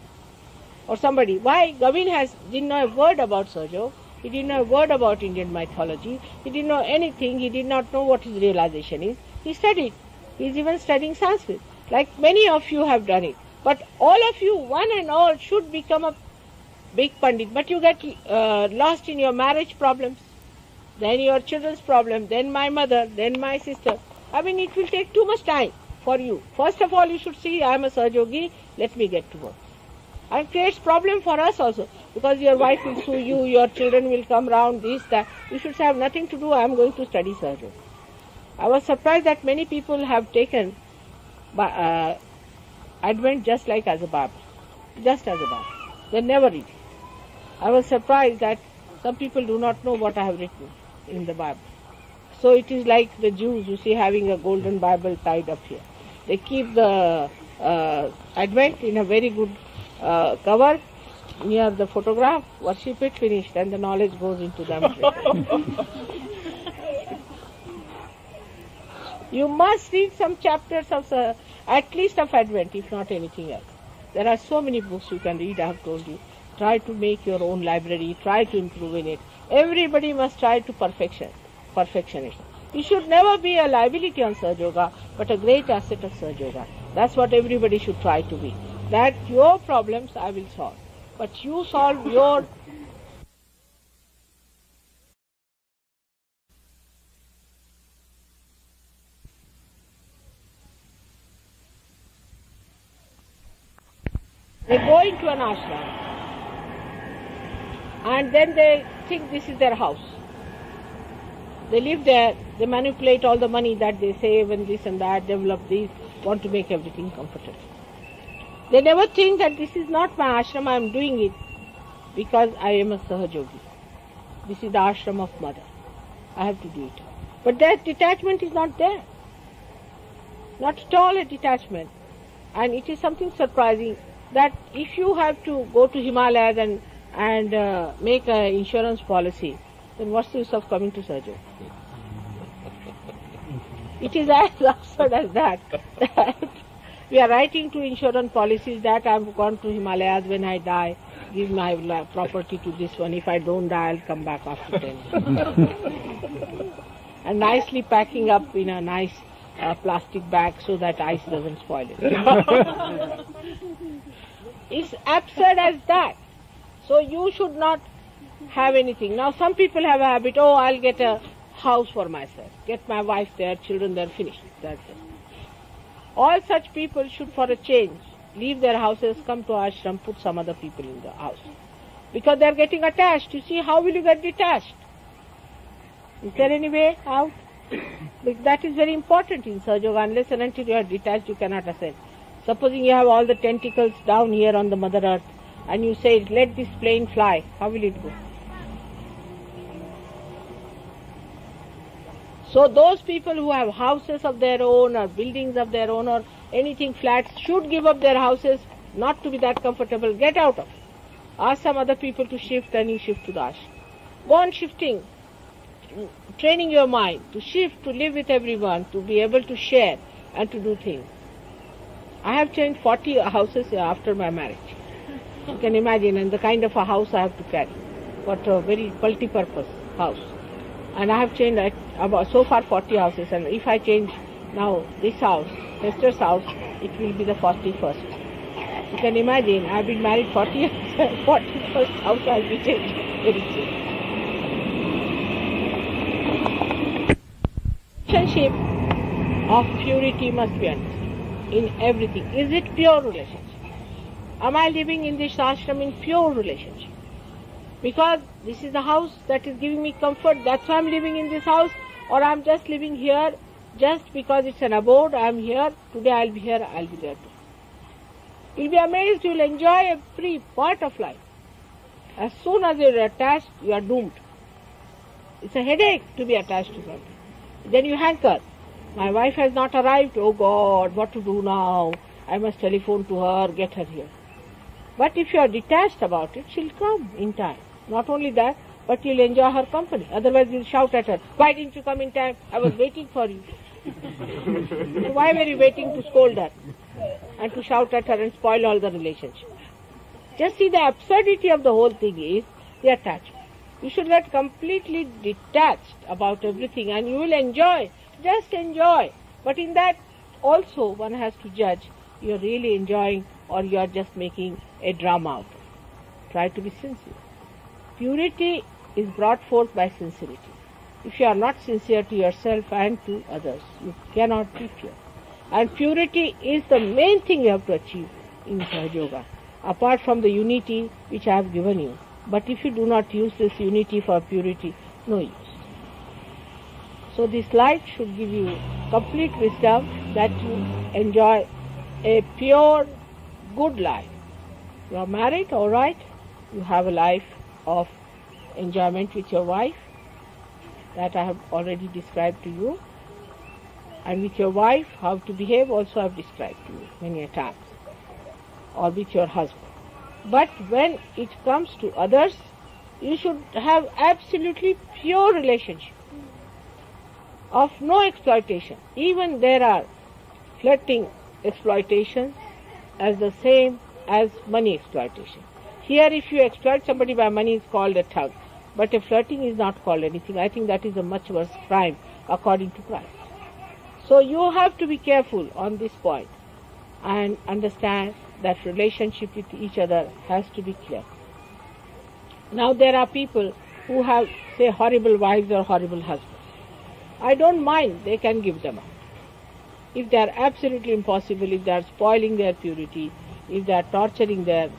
S1: Or somebody. Why? Govind didn't know a word about Sahaja Yoga. He didn't know a word about Indian mythology. He didn't know anything. He did not know what his realization is. He studied. He is even studying Sanskrit. Like many of you have done it. But all of you, one and all, should become a big Pandit. But you get lost in your marriage problems, then your children's problem, then my mother, then my sister. I mean, it will take too much time for you. First of all, you should see, I am a Sahaja Yogi, let me get to work. And creates problem for us also. Because your wife will sue you, your children will come round, this, that. You should say, I have nothing to do, I am going to study Sahaja Yoga. I was surprised that many people have taken Advent just like as a Bible. Just as a Bible. They never read it. I was surprised that some people do not know what I have written in the Bible. So it is like the Jews, you see, having a golden Bible tied up here. They keep the Advent in a very good cover near the photograph, worship it, finished, and the knowledge goes into them. You must read some chapters of at least of Advent, if not anything else. There are so many books you can read, I have told you. Try to make your own library, try to improve in it. Everybody must try to perfection it. You should never be a liability on Sahaja Yoga, but a great asset of Sahaja Yoga. That's what everybody should try to be. That your problems I will solve, but you solve your... They go into an ashram and then they think this is their house. They live there, they manipulate all the money that they save and this and that, develop this, want to make everything comfortable. They never think that this is not my ashram, I am doing it because I am a Sahaja Yogi. This is the ashram of mother. I have to do it. But that detachment is not there. Not at all a detachment. And it is something surprising that if you have to go to Himalayas and make an insurance policy, then what's the use of coming to Sahaja Yoga? It is as absurd as that we are writing to insurance policies that I have gone to Himalayas when I die, give my property to this one. If I don't die, I'll come back after 10 years. And nicely packing up in a nice plastic bag so that ice doesn't spoil it. It's absurd as that. So you should not have anything. Now some people have a habit, oh, I'll get a house for myself, get my wife there, children there, finished. That's it. All such people should, for a change, leave their houses, come to ashram, put some other people in the house. Because they are getting attached. You see, how will you get detached? Is there any way out? That is very important in Sahaja Yoga. Unless and until you are detached, you cannot ascend. Supposing you have all the tentacles down here on the Mother Earth, and you say, let this plane fly, how will it go? So those people who have houses of their own or buildings of their own or anything flats should give up their houses, not to be that comfortable, get out of it. Ask some other people to shift and you shift to the ashram. Go on shifting. training your mind to shift, to live with everyone, to be able to share and to do things. I have changed 40 houses after my marriage. You can imagine, and the kind of a house I have to carry. What a very multi-purpose house. And I have changed about so far 40 houses, and if I change now this house, Hester's house, it will be the 41st. You can imagine, I have been married 40 years, 41st house I will be changed very soon. Relationship of purity must be understood in everything. Is it pure relationship? Am I living in this ashram in pure relationship? Because this is the house that is giving me comfort, that's why I'm living in this house, or I'm just living here just because it's an abode, I'm here, today I'll be here, I'll be there too. You'll be amazed, you'll enjoy every part of life. As soon as you're attached, you are doomed. It's a headache to be attached to something. Then you hanker. My wife has not arrived, oh God, what to do now? I must telephone to her, get her here. But if you are detached about it, she'll come in time. Not only that, but you'll enjoy her company. Otherwise you'll shout at her, why didn't you come in time? I was waiting for you. So why were you waiting to scold her and to shout at her and spoil all the relationship? Just see, the absurdity of the whole thing is the attachment. You should get completely detached about everything and you will enjoy. Just enjoy. But in that also one has to judge, you're really enjoying or you're just making a drama out of it. Try to be sincere. Purity is brought forth by sincerity. If you are not sincere to yourself and to others, you cannot be pure. And purity is the main thing you have to achieve in Sahaja Yoga, apart from the unity which I have given you. But if you do not use this unity for purity, no use. So this light should give you complete wisdom that you enjoy a pure, good life. You are married, all right. You have a life of enjoyment with your wife that I have already described to you. And with your wife, how to behave also I have described to you many times. Or with your husband. But when it comes to others, you should have absolutely pure relationship of no exploitation. Even there are flirting exploitations as the same as money exploitation. Here if you exploit somebody by money, it's called a thug. But a flirting is not called anything. I think that is a much worse crime according to Christ. So you have to be careful on this point and understand that relationship with each other has to be clear. Now there are people who have, say, horrible wives or horrible husbands. I don't mind, they can give them up. If they are absolutely impossible, if they are spoiling their purity, if they are torturing their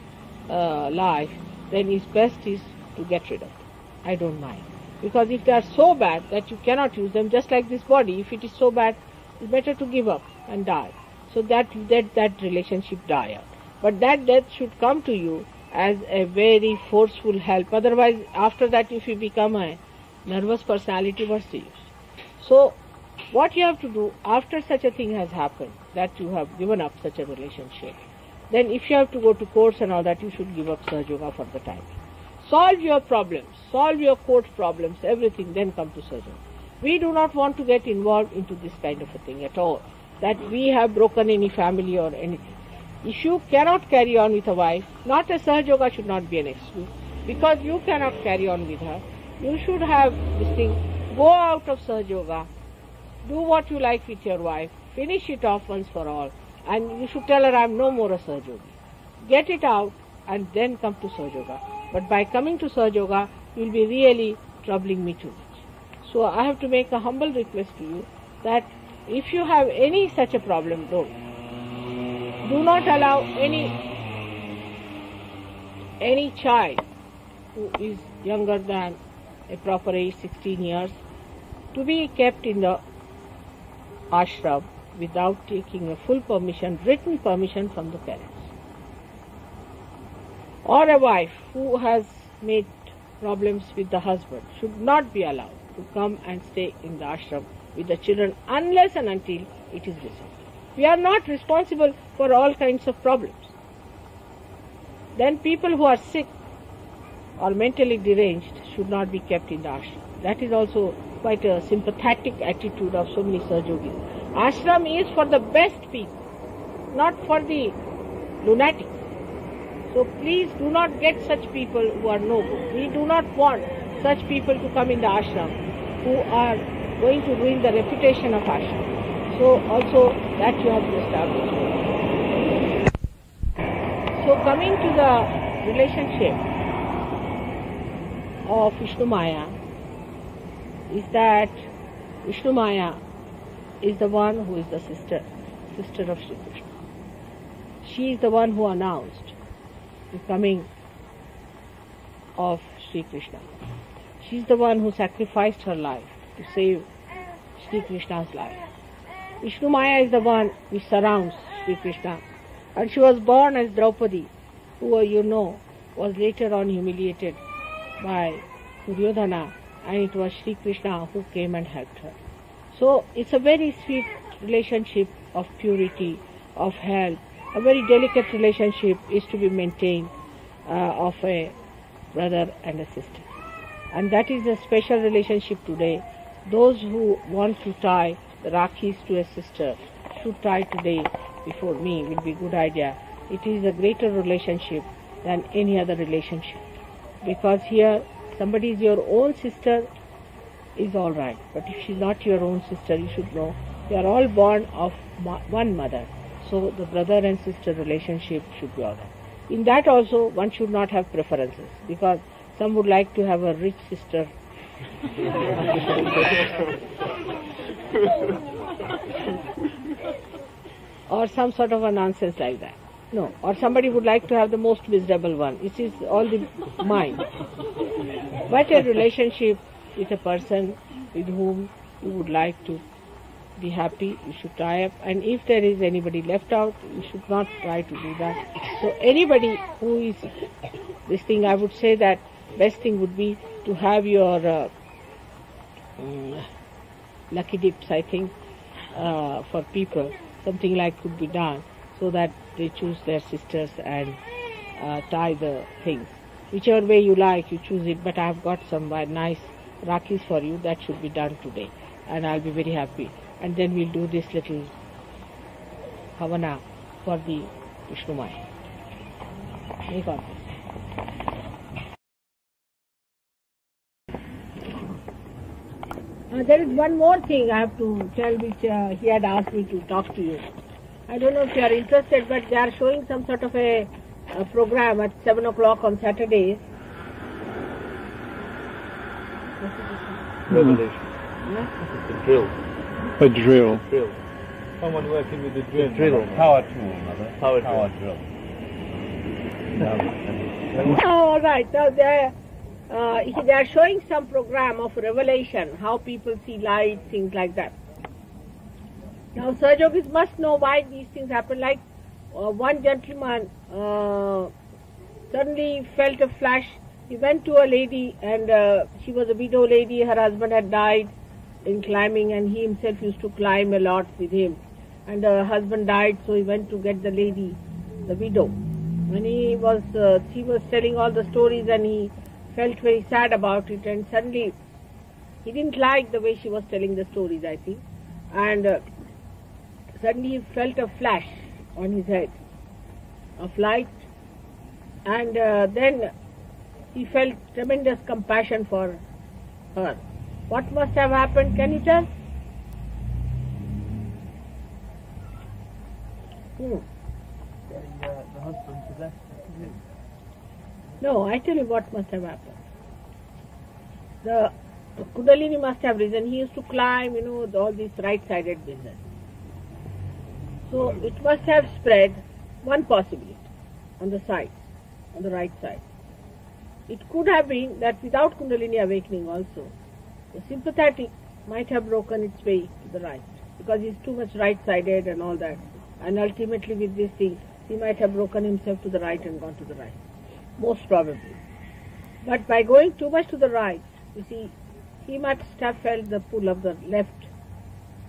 S1: life, then it's best is to get rid of them. I don't mind. Because if they are so bad that you cannot use them, just like this body, if it is so bad, it's better to give up and die. So that relationship die out. But that death should come to you as a very forceful help. Otherwise, after that, if you become a nervous personality, what's the use? So, what you have to do after such a thing has happened, that you have given up such a relationship, then if you have to go to courts and all that, you should give up Sahaja Yoga for the time. Solve your problems, solve your court problems, everything, then come to Sahaja Yoga. We do not want to get involved into this kind of a thing at all, that we have broken any family or anything. If you cannot carry on with a wife, not a Sahaja Yoga should not be an excuse, because you cannot carry on with her. You should have this thing, go out of Sahaja Yoga, do what you like with your wife, finish it off once for all, and you should tell her, I am no more a Sahaja Yogi. Get it out and then come to Sahaja Yoga. But by coming to Sahaja Yoga, you will be really troubling me too much. So I have to make a humble request to you that if you have any such a problem, don't. Do not allow any child who is younger than a proper age, 16 years, to be kept in the ashram without taking a full permission, written permission from the parents. Or a wife who has made problems with the husband should not be allowed to come and stay in the ashram with the children unless and until it is resolved. We are not responsible for all kinds of problems. Then people who are sick, or mentally deranged should not be kept in the ashram. That is also quite a sympathetic attitude of so many Sahajogis. Ashram is for the best people, not for the lunatics. So please do not get such people who are no good. We do not want such people to come in the ashram who are going to ruin the reputation of ashram. So also that you have to establish. So coming to the relationship of Vishnu Maya is that Vishnu Maya is the one who is the sister of Sri Krishna. She is the one who announced the coming of Sri Krishna. She is the one who sacrificed her life to save Sri Krishna's life. Vishnu Maya is the one which surrounds Sri Krishna, and she was born as Draupadi, who you know was later on humiliated by Duryodhana, and it was Sri Krishna who came and helped her. So it's a very sweet relationship of purity, of help. A very delicate relationship is to be maintained of a brother and a sister. And that is a special relationship today. Those who want to tie the Rakhis to a sister should tie today before me, will be a good idea. It is a greater relationship than any other relationship. Because here, somebody is your own sister is all right. But if she is not your own sister, you should know you are all born of one mother. So the brother and sister relationship should be all right. In that also, one should not have preferences, because some would like to have a rich sister. Or some sort of a nonsense like that. No. Or somebody would like to have the most miserable one. It is all the mind. But a relationship with a person with whom you would like to be happy, you should tie up. And if there is anybody left out, you should not try to do that. So anybody who is this thing, I would say that best thing would be to have your lucky dips, I think, for people. Something like could be done so that they choose their sisters and tie the things. Whichever way you like, you choose it. But I have got some nice Rakhis for you. That should be done today. And I'll be very happy. And then we'll do this little Havana for the Vishnu Maya. May God bless. There is one more thing I have to tell, which he had asked me to talk to you. I don't know if you are interested, but they are showing some sort of a program at 7 o'clock on Saturdays.
S4: Revelation.
S1: Yeah?
S4: The drill.
S5: A drill.
S4: Drill.
S6: Someone working with the drill.
S4: Drill.
S6: Power tool, mother.
S4: Power
S6: drill.
S1: Oh, all right. Now they are showing some program of revelation, how people see light, things like that. Now, Sahajogis must know why these things happen. Like one gentleman suddenly felt a flash. He went to a lady, and she was a widow lady. Her husband had died in climbing, and he himself used to climb a lot with him. And her husband died, so he went to get the lady, the widow. When she was telling all the stories, and he felt very sad about it, and suddenly he didn't like the way she was telling the stories, I think. And suddenly he felt a flash on his head of light, and then he felt tremendous compassion for her. What must have happened? Can you tell?
S6: The husband possessed her.
S1: No, I tell you what must have happened. The Kundalini must have risen. He used to climb, all this right-sided business. So it must have spread, one possibility, on the side, on the right side. It could have been that without Kundalini awakening also, the sympathetic might have broken its way to the right, because he's too much right-sided and all that. And ultimately with this thing, he might have broken himself to the right and gone to the right, most probably. But by going too much to the right, you see, he must have felt the pull of the left,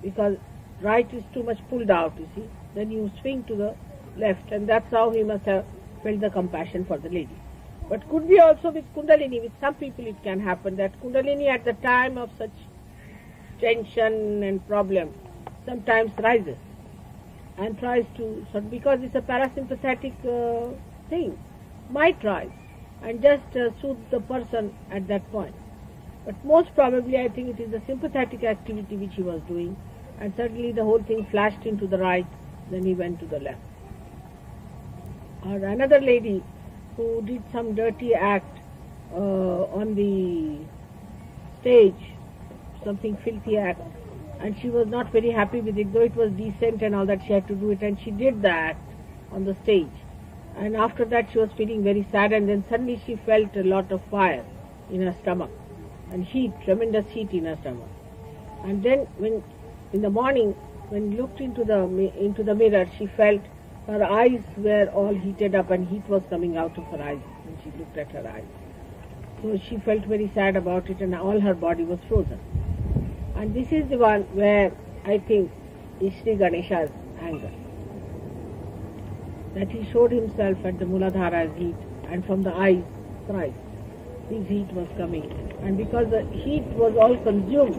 S1: because right is too much pulled out, you see. Then you swing to the left, and that's how he must have felt the compassion for the lady. But could be also with Kundalini. With some people it can happen that Kundalini at the time of such tension and problem sometimes rises and tries to, because it's a parasympathetic thing, might rise and just soothe the person at that point. But most probably I think it is the sympathetic activity which he was doing, and suddenly the whole thing flashed into the right, then he went to the left. Or another lady who did some dirty act on the stage, something filthy act, and she was not very happy with it, though it was decent and all that, she had to do it, and she did the act on the stage. And after that she was feeling very sad, and then suddenly she felt a lot of fire in her stomach and heat, tremendous heat in her stomach. And then when in the morning when looked into the mirror, she felt her eyes were all heated up and heat was coming out of her eyes when she looked at her eyes. So she felt very sad about it and all her body was frozen. And this is the one where I think is Sri Ganesha's anger. That he showed himself at the Muladhara's heat, and from the eyes, thrice, his heat was coming. And because the heat was all consumed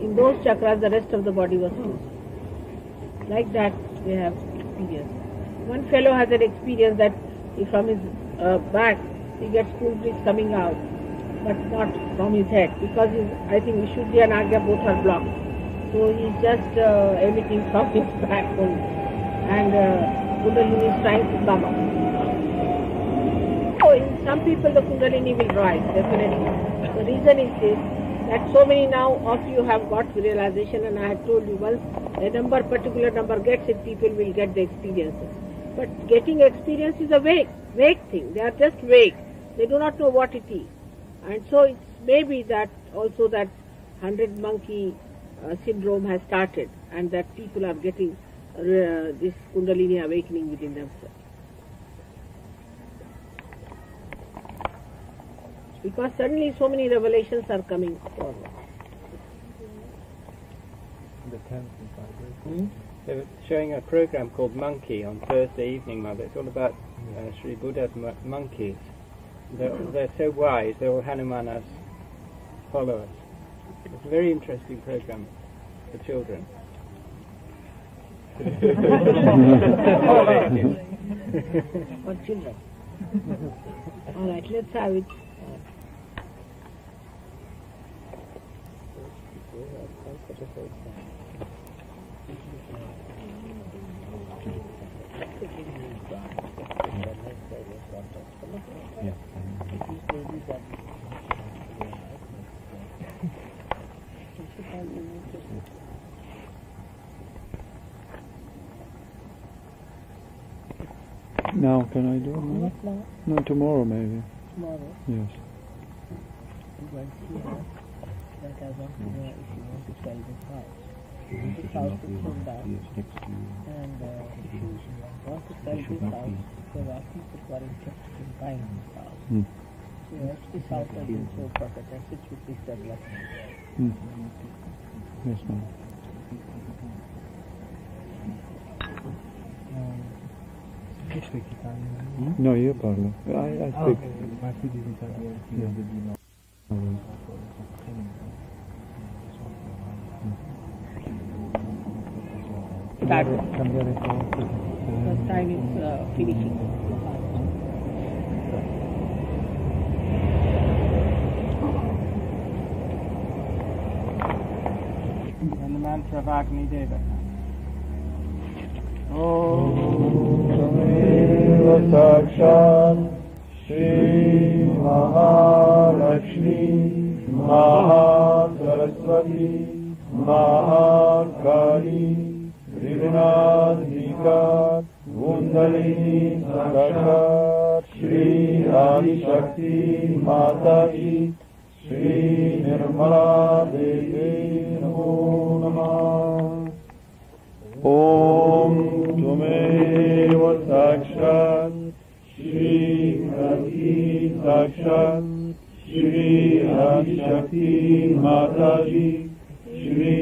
S1: in those chakras, the rest of the body was frozen. Like that they have experienced. One fellow has an experience that from his back he gets cool breeze coming out, but not from his head, because I think Vishuddhi and Agya both are blocked. So he's just emitting from his back only. And Kundalini is trying to come up. So in some people the Kundalini will rise, definitely. The reason is this, that so many now of you have got realization, and I had told you once a particular number gets it, people will get the experiences. But getting experience is a vague thing. They are just vague. They do not know what it is. And so it's maybe that also that 100 monkey syndrome has started, and that people are getting this Kundalini awakening within themselves. Because suddenly so many revelations are coming forward.
S6: The 10th and vibration. They were showing a program called Monkey on Thursday evening, Mother. It's all about Sri Buddha's monkeys. They're so wise, they're all Hanumana's followers. It's a very interesting program for children.
S1: For children. All right, let's have it.
S5: Now, can I do it now? No, tomorrow maybe.
S1: Tomorrow.
S5: Yes.
S1: You went here, that I want to know if you want to sell this house. This house is sold out, and if you want to sell this house, there are people who are interested in buying this house. So if this house has been sold for the assets with this development.
S5: Yes, ma'am. No, io parlo. I speak.
S1: Start. First time is finishing.
S6: And the mantra of Agni Deva.
S3: Sakshat Shri Mahalakshmi Mahasaraswati Mahakali Vivinadhika Kundalini Sakshat Shri Adi Shakti Mataji Shri Nirmala Devi Namo Namah. Om Tumeva Sakshat Shri Adi Sakshat Shri Adi Shakti Mataji Shri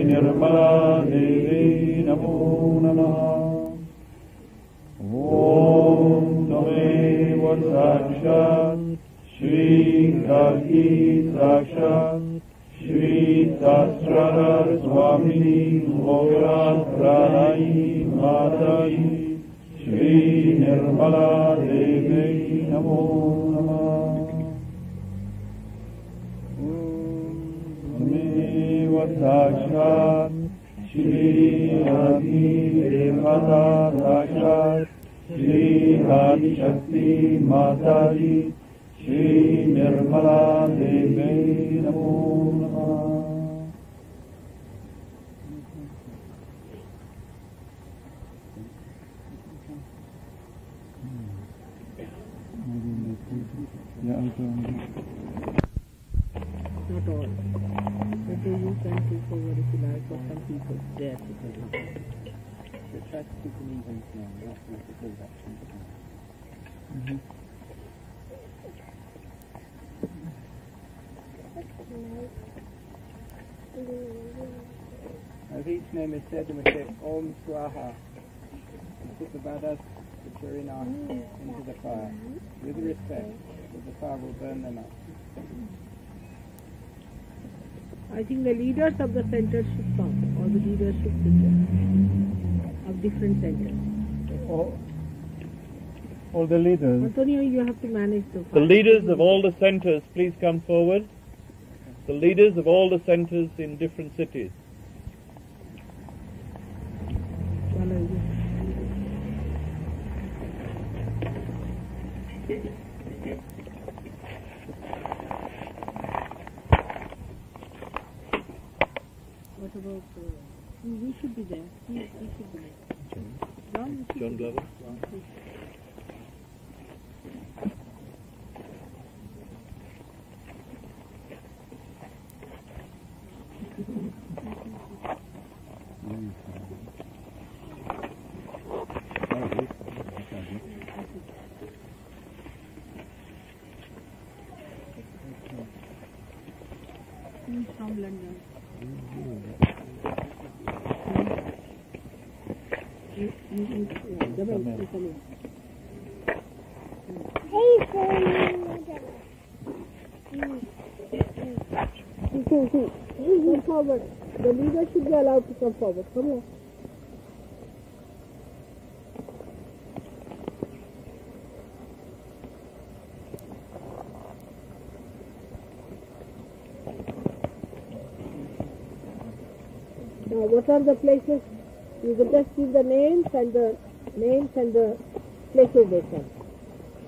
S3: Nirmala Devi Namo Namah. Om Tumeva Sakshat Saki Sakshat Shri Sahasrara Swamini Mogra Pranai Mataji Shri Nirmala Devi Namo Namah Tameva Sakshat Shri Adi Devata Sakshat Shri Adi Shakti Mataji Shri Nirmala Devi Namo Namah
S5: Yeah, I'll go.
S1: Not all. But you can take over if you like for some people there.
S6: Try to keep an even flow, not let it go back to the As each name is said, we say Om Swaha. And put the badas which are in our into the fire with respect, because the fire will burn them up.
S1: I think the leaders of the centers should come, or the leaders should sit there, of different centers.
S5: All the leaders.
S1: Antonio, you have to manage the
S3: The leaders of all the centers, please come forward. The leaders of all the centers in different cities.
S1: What about, we should be there. We should be there.
S4: John Glover?
S1: He's from London. Come forward. The leader should be allowed to come forward. Come here. Now, what are the places? You will just give the names and the places they come.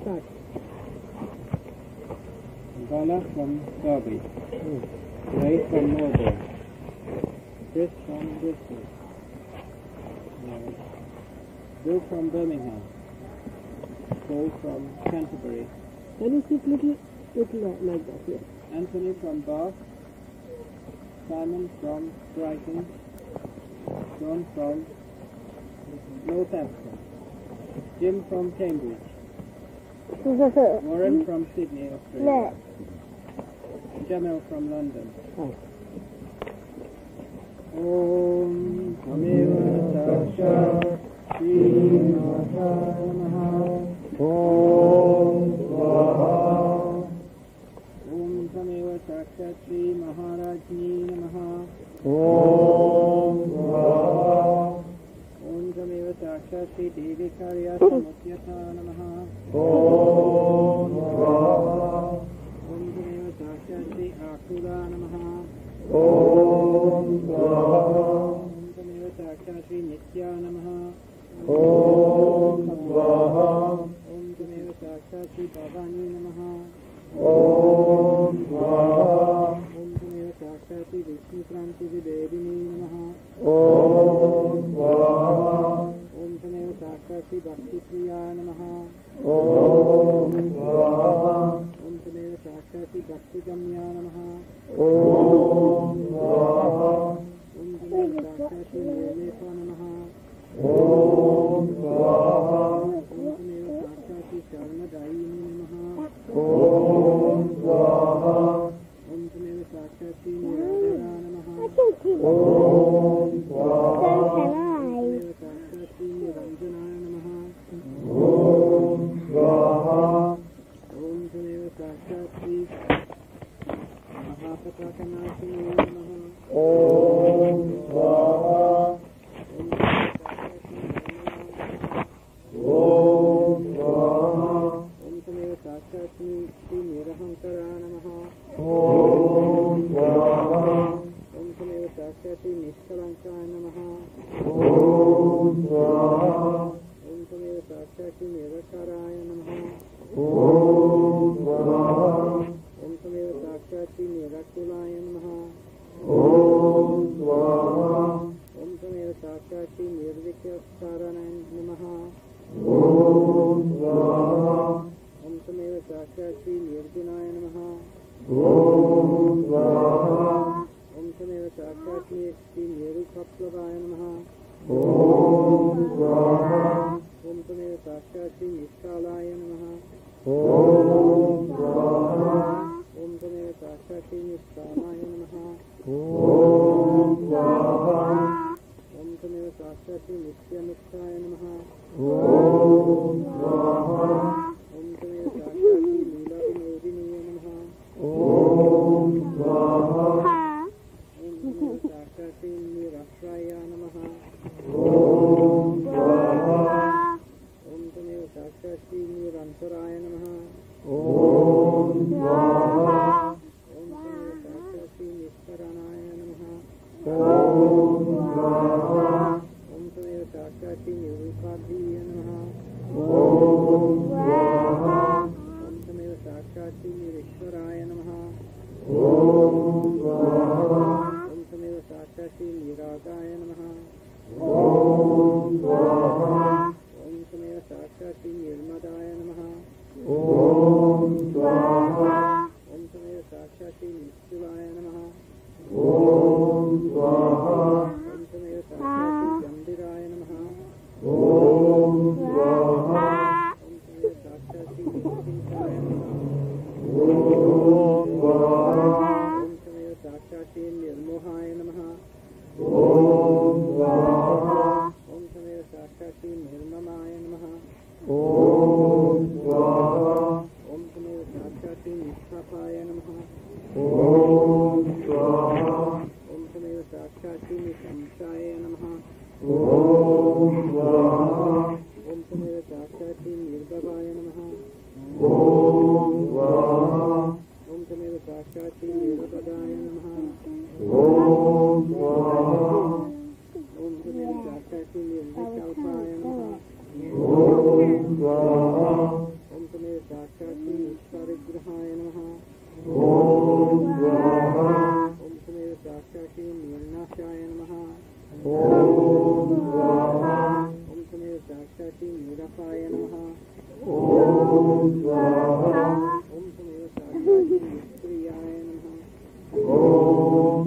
S1: Start.
S6: Bala from Derby. Ray from Melbourne. Chris from Bristol. Bill from Birmingham. Paul from Canterbury.
S1: Can you sit little like that? Yes.
S6: Anthony from Bath. Simon from Brighton. John from Northampton. Jim from Cambridge. Warren from Sydney, Australia. Jamil from London. Om Tameva Sakshat Shri Namaha Om Swaha Om Tameva Sakshat Shri Maharajni Namaha Om Swaha Om Tameva Sakshat Shri Devi Karya Samutyata Namaha Om Swaha Om Tameva Sakshat Shri Akura Namaha Om Swaha Om Tameva Sakshat Shri Nitya Namaha Om Swaha Om Tameva Sakshat Shri Bhavani Namaha Om Swaha Om Tameva Sakshat Shri Vishnu Kranti Videdini Namaha Om Swaha Om Tameva Sakshat Shri Bhakti Priya Namaha Om Swaha Om Tameva Sakshat Shri Bhakti Gamya Namaha Om Swaha Om Tameva Sakshat Shri Nirlepa Namaha Om Swaha Om Tameva Sakshat Shri Sharanadayini Namaha Om Swaha Om Tameva Sakshat Shri Niradhara Namaha Om Swaha Om Tameva Sakshat Shri Niranjana Namaha Om Swaha Om Tameva Sakshat Shri तमेव साक्षात् निरकाराय नमः। ओम तमेव साक्षात् निराकुलाय नमः। ओम तमेव साक्षात् निर्विकारणाय नमः। ओम तमेव साक्षात् निर्गुणाय नमः। ओम तमेव साक्षात् निरुपप्लवाय नमः। ओम तमेव साक्षात् निष्कालाय नमः। ओम तमेव साक्षात् निष्कामाय नमः। ओम तमेव साक्षात् नित्यमुक्ताय नमः। ओम तमेव साक्षात् लीलाविनोदिनीय नमः। ओम तमेव साक्षात् निराश्रयाय नमः। ओम तमेव साक्षात् निरन्तराय नमः। ओम तमेव साक्षात् निष्करणाय नमः। ओम तमेव साक्षात् निरूपाधीय नमः। ओम तमेव साक्षात् निरीश्वराय नमः। ओम तमेव साक्षात् निरागाय नमः। ओम तमेव साक्षात् निर्मदाय नमः। ओम तमेव साक्षात् निश्चलाय नमः। ओम तमेव साक्षात् गंभीराय नमः। ओम तमेव साक्षात् निश्चिंताय नमः। ओम तमेव साक्षात् निर्मोहाय नमः। ओम तमेव साक्षात् निर्ममाय नमः। ओम तमेव साक्षात् निष्पापाय नमः। ओम तमेव साक्षात् निशंसाय नमः। ओम तमेव साक्षात् निर्भवाय नमः। ओम तमेव साक्षात् निरपदाय नमः। ओम तमेव साक्षात् निर्विकल्पाय नमः। ओम तमेव साक्षात् निष्परिग्रहाय नमः। ओम तमेव साक्षात् निर्नाशाय नमः। ओम तमेव साक्षात् निरपाय नमः। ओम तमेव साक्षात् निष्क्रियाय नमः। ओम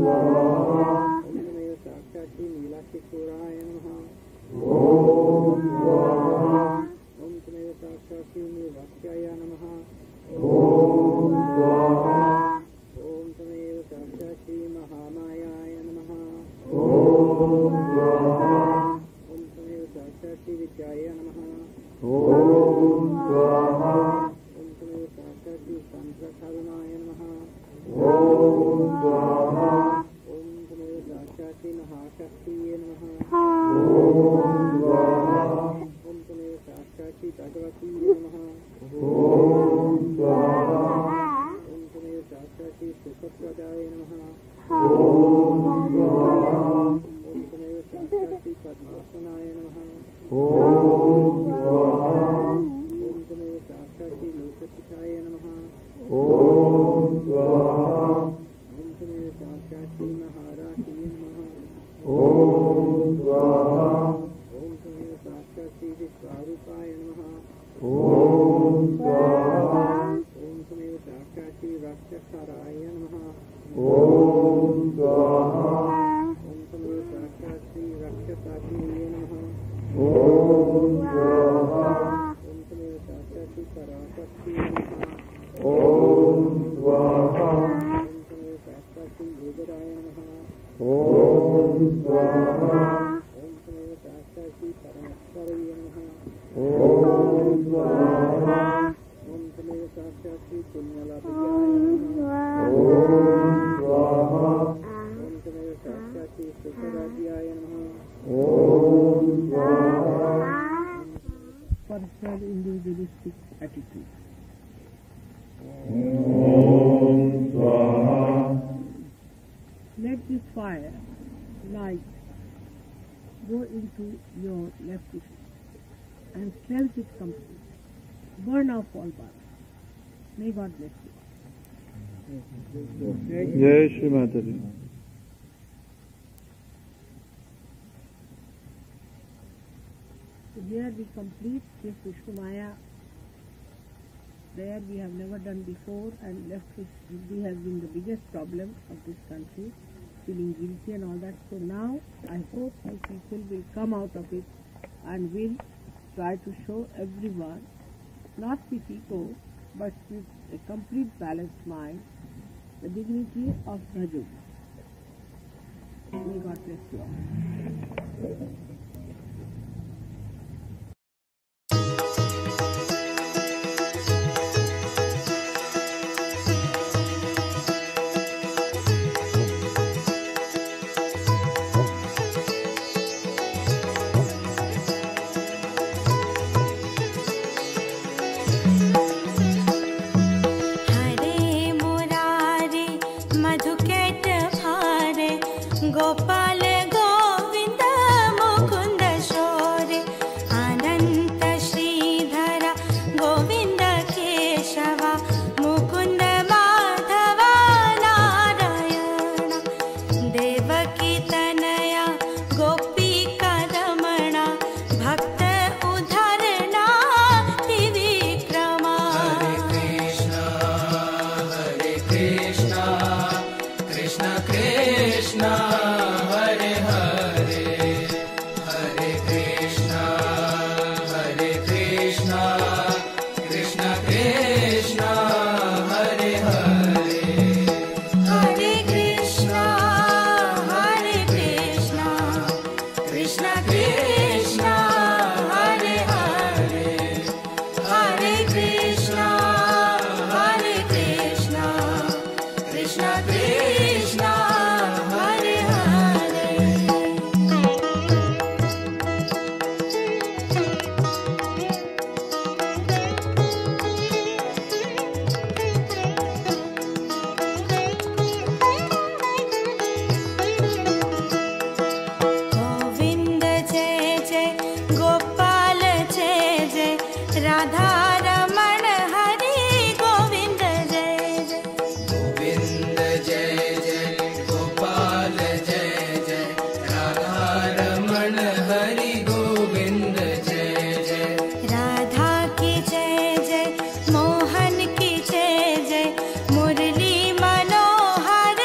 S6: तमेव साक्षात् नीलाकिशोराय नमः। ओम तमेव साक्षात् निर्वाक्याय नमः। ओम तमेव साक्षात् महामायाय नमः। ओम तमेव साक्षात् विद्याय नमः। ओम तमेव साक्षात् संप्रकरणाय नमः। ओम तमेव साक्षात् महाशक्तिये नमः। ओम तमेव साक्षात् भगवतीये नमः। ओम तमेव साक्षात् सुखप्रदाय नमः। ओम तमेव साक्षात् पद्मासनाय नमः। ओम तमेव साक्षात् लोकपिताय नमः। ओम तमेव साक्षात् महाराजीये नमः। ओम तमेव साक्षात् विश्वरूपाय नमः। ओम तमेव साक्षात् रक्षकाराय नमः। ओम तमेव साक्षात् रक्षकाय नमः। ओम तमेव साक्षात् पराशक्तिये नमः। ओम तमेव साक्षात् योगराय नमः। ओम तमेव साक्षात् परमेश्वराय नमः। ओम तमेव साक्षात् पुण्यलाभाय नमः। ओम तमेव साक्षात् सुखराज्याय नमः। Personal individualistic attitude. Let this fire, light,
S1: go into your left hip and cleanse it completely. Burn off all bars. May God bless you.
S5: जय श्री माता जी।
S1: So here we complete this Vishwamaya prayer we have never done before, and left with Buddhi has been the biggest problem of this country, feeling guilty and all that. So now I hope you people will come out of it and will try to show everyone, not with ego, but with a complete balanced mind, the dignity of Rajyoga. May God bless you all.
S2: Gopal Govind Mukund शौर्य अनंत श्रीधर गोविंद केशव मुकुंद माधव नारायण देवकी तनया गोपिका रमण भक्त उद्धरणा त्रिविक्रमा
S7: हरे कृष्णा कृष्ण कृष्ण हरे हरे हरे कृष्णा कृष्ण कृष्ण हरे हरे
S2: हरे कृष्णा कृष्ण कृष्ण हरे हरे हरे कृष्णा कृष्ण कृष्ण हरे हरे गोविंद जय जय गोपाल जय जय राधा रमण हरि गोविंद जय जय
S7: गोविंद जय जय गोपाल जय जय राधा रमण हरि गोविंद जय जय
S2: राधा की जय जय मोहन की जय जय मुरली मनोहर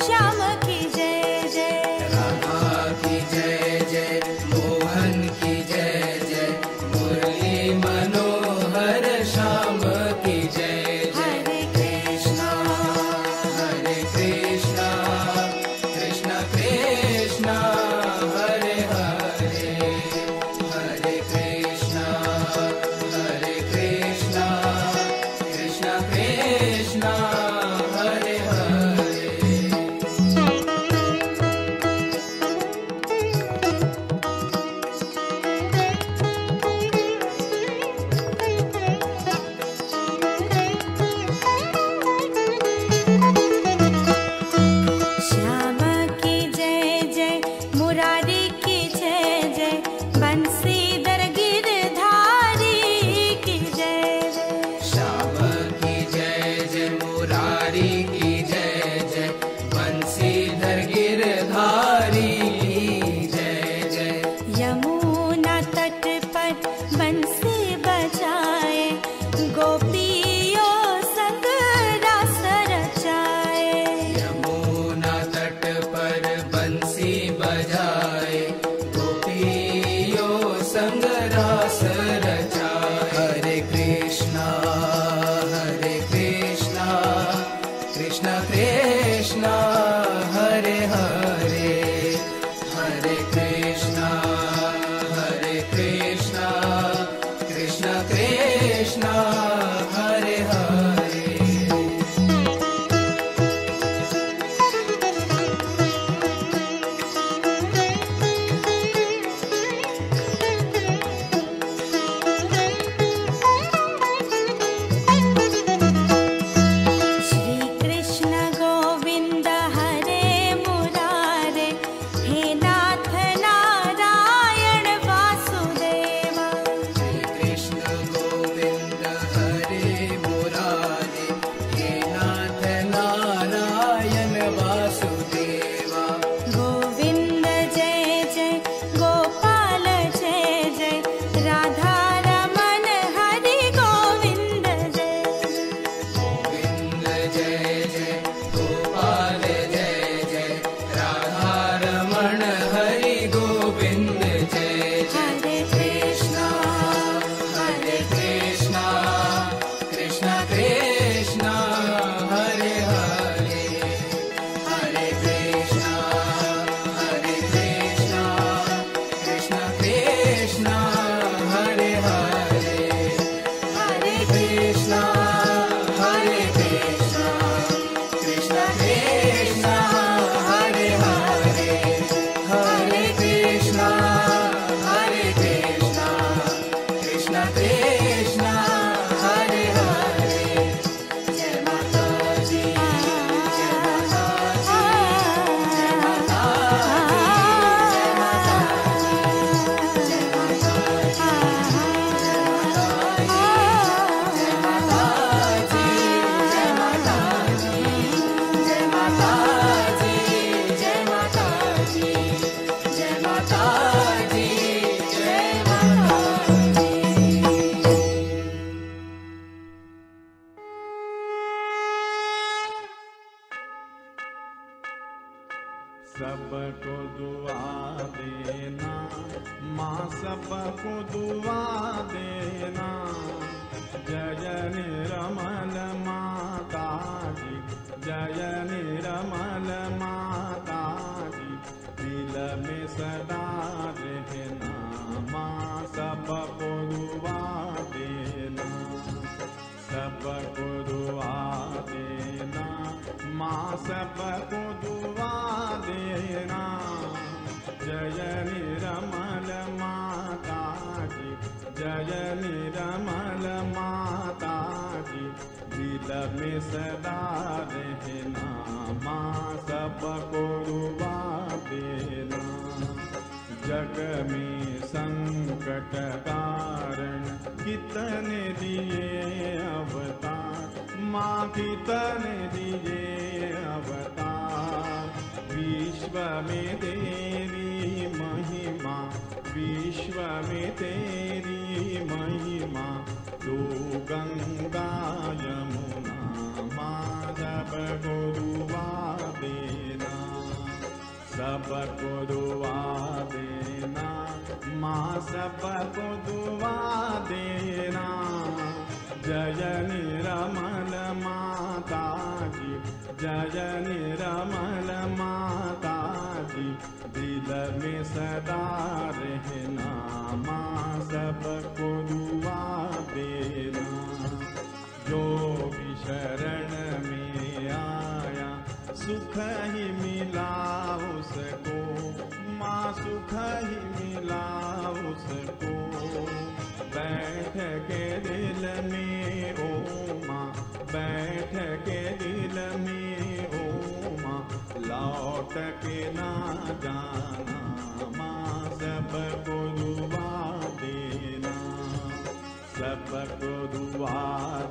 S2: श्याम की जय जय
S7: राधा की जय जय मोहन की जय जय मुरली मनोहर श्याम की जय जय
S2: हरे कृष्णा
S7: कृष्ण कृष्ण हरे हरे हरे कृष्णा कृष्ण कृष्ण हरे हरे
S2: श्याम की जय जय मुरारी की जय जय बंसीधर गिरधारी की जय जय
S7: श्याम की जय जय मुरारी की जय जय बंसीधर गिरधारी की जय जय
S2: यमुना तट पर बंसी बजाए गोपियों संग रास रचाए
S7: यमुना तट पर बंसी बजाए गोपियों संग रास रचाए हरे कृष्णा कृष्ण कृष्ण हरे हरे हरे कृष्णा कृष्ण कृष्ण हरे हरे
S2: श्री कृष्ण गोविंद हरे मुरारे हे नाथ नारायण
S7: कृष्णा हरे हरे हरे कृष्णा कृष्णा कृष्णा हरे हरे हरे कृष्णा कृष्णा कृष्णा हरे हरे जय माता जी जय माता जी जय माता जय माता जय माता जी जय माता जय माता जी जय माता जी जय माता जी जय माता
S8: सबको दुआ देना माँ, सबको दुआ देना। जय निर्मल माता जी, जय निर्मल माता जी, दिल में सदा रहना माँ, सबको दुआ देना। सबको दुआ देना माँ, सबको दुआ देना। जय निर्मल माता जी, जय निर्मल माता जी, दिल में सदा रहना माँ, सबको दुआ देना। जग में संकट कारण कितने दिए अवतार माँ, कितने दिए अवतार। विश्व में तेरी महिमा, विश्व में तेरी महिमा। तो गंगा यमुना माँ, सबको दुआ देना। सबको दुआ देना माँ, सबको दुआ देना। जय निर्मल माता जी, जय निर्मल माता जी, दिल में सदा रहना माँ, सबको दुआ देना। जो भी शरण में आया सुख ही मिला उसको माँ, सुख ही मिला उसको। बैठ के दिल में ओ माँ, बैठ के दिल में ओ माँ, लौट के ना जाना माँ, सबको दुआ देना। सबको दुआ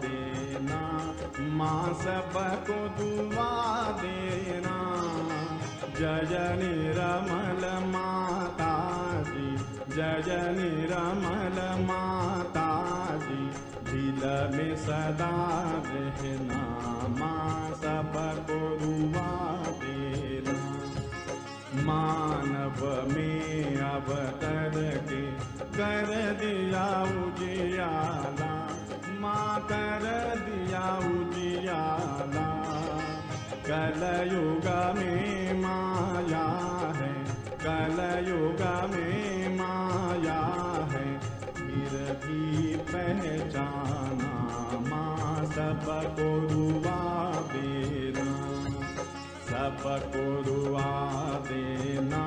S8: देना माँ, सबको दुआ देना। जय निर्मल माता जी, जय निर्मल माता जी, दिल में सदा रहना माँ, सबको दुआ देना। मानव में अवतर के कर दिया उजियाला माँ, कर दिया उजियाला। कलयुग में माया है, कलयुग में माया है, फिर भी पहचाना माँ, सबको दुआ देना। सबको दुआ देना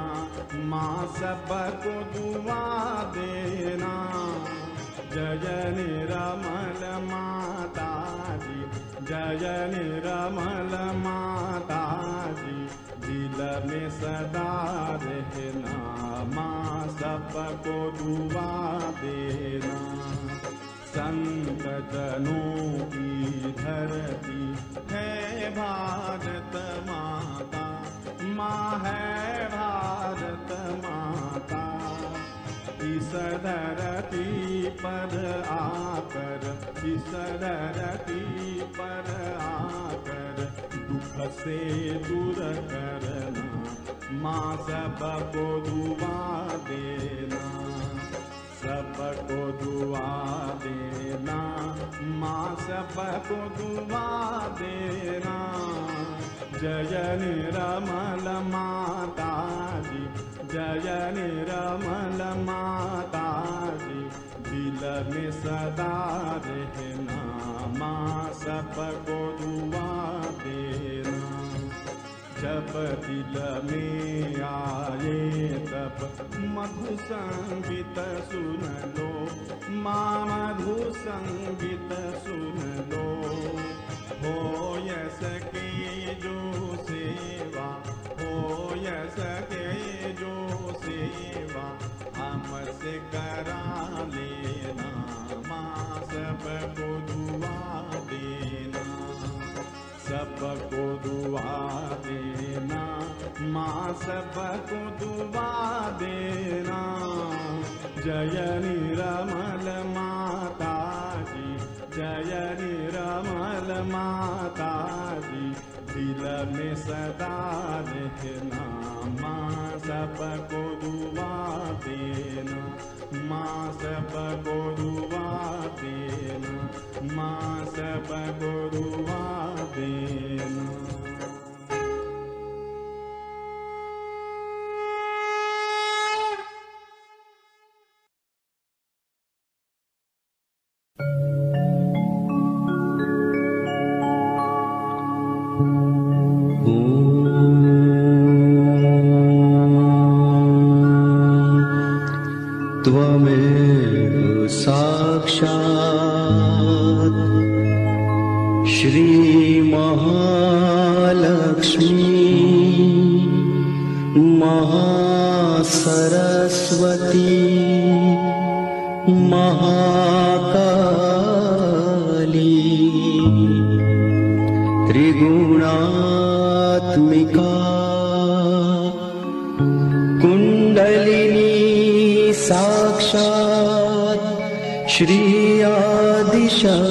S8: माँ, सबको दुआ देना। जय निर्मल माता जी, जय निर्मल माता जी, दिल में सदा रहना माँ, सबको दुआ देना। संत जनों की धरती है भारत माता, माँ है भारत माता। इस धरती पर आकर, इस धरती पर आकर, दुख से दूर करना माँ, सबको दुआ देना। सबको दुआ देना माँ, सबको दुआ देना। जय निर्मल माता जी, जय निर्मल माता में सदा रहना, माँ सबको दुआ देना। जब दिल में आए तब मधु संगीत सुन लो, माँ मधु संगीत सुन लो। हो सके जो सेवा, हो सके जो सेवा हमसे करा लेना, माँ सबको दुआ देना, सबको दुआ देना, माँ सबको दुआ देना। जय निरमल माता जी, जय निरमल माता जी, दिल में सदा रहना, माँ सबको दुआ देना, माँ सबको दुआ देना, माँ सबको दुआ देना।
S9: त्वमेव साक्षात् श्री महालक्ष्मी महासरस्वती महाकाली त्रिगुणात्मिका कुंडलिनी साक्षात् श्री आदिशक्ति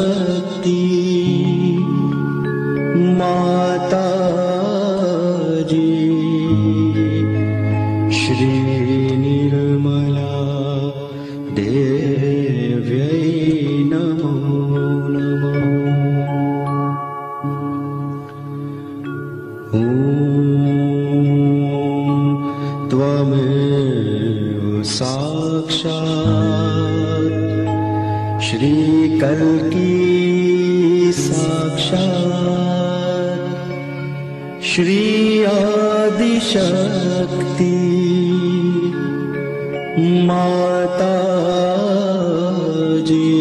S9: माता जी। श्री निर्मला देव्यै नमो नमः। ॐ त्वमेव साक्षात् श्री कल्की साक्षात् श्री आदिशक्ति माता जी।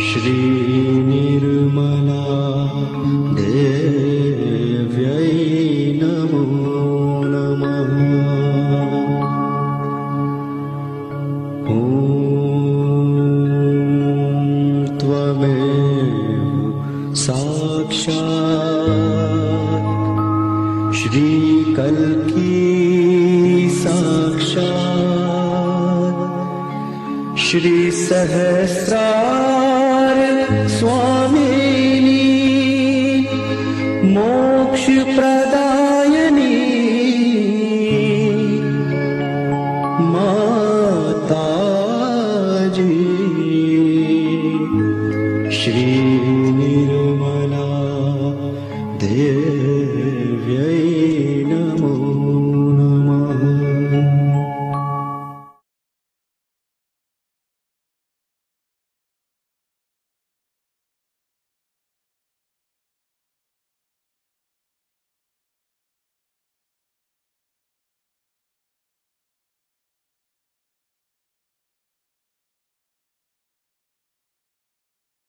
S9: श्री निर्मला देव्यै नमो नमः। ॐ त्वमेव साक्षात् श्री कल्की साक्षात् श्री सहस्रार स्वामिनी मोक्ष प्रदायिनी माँ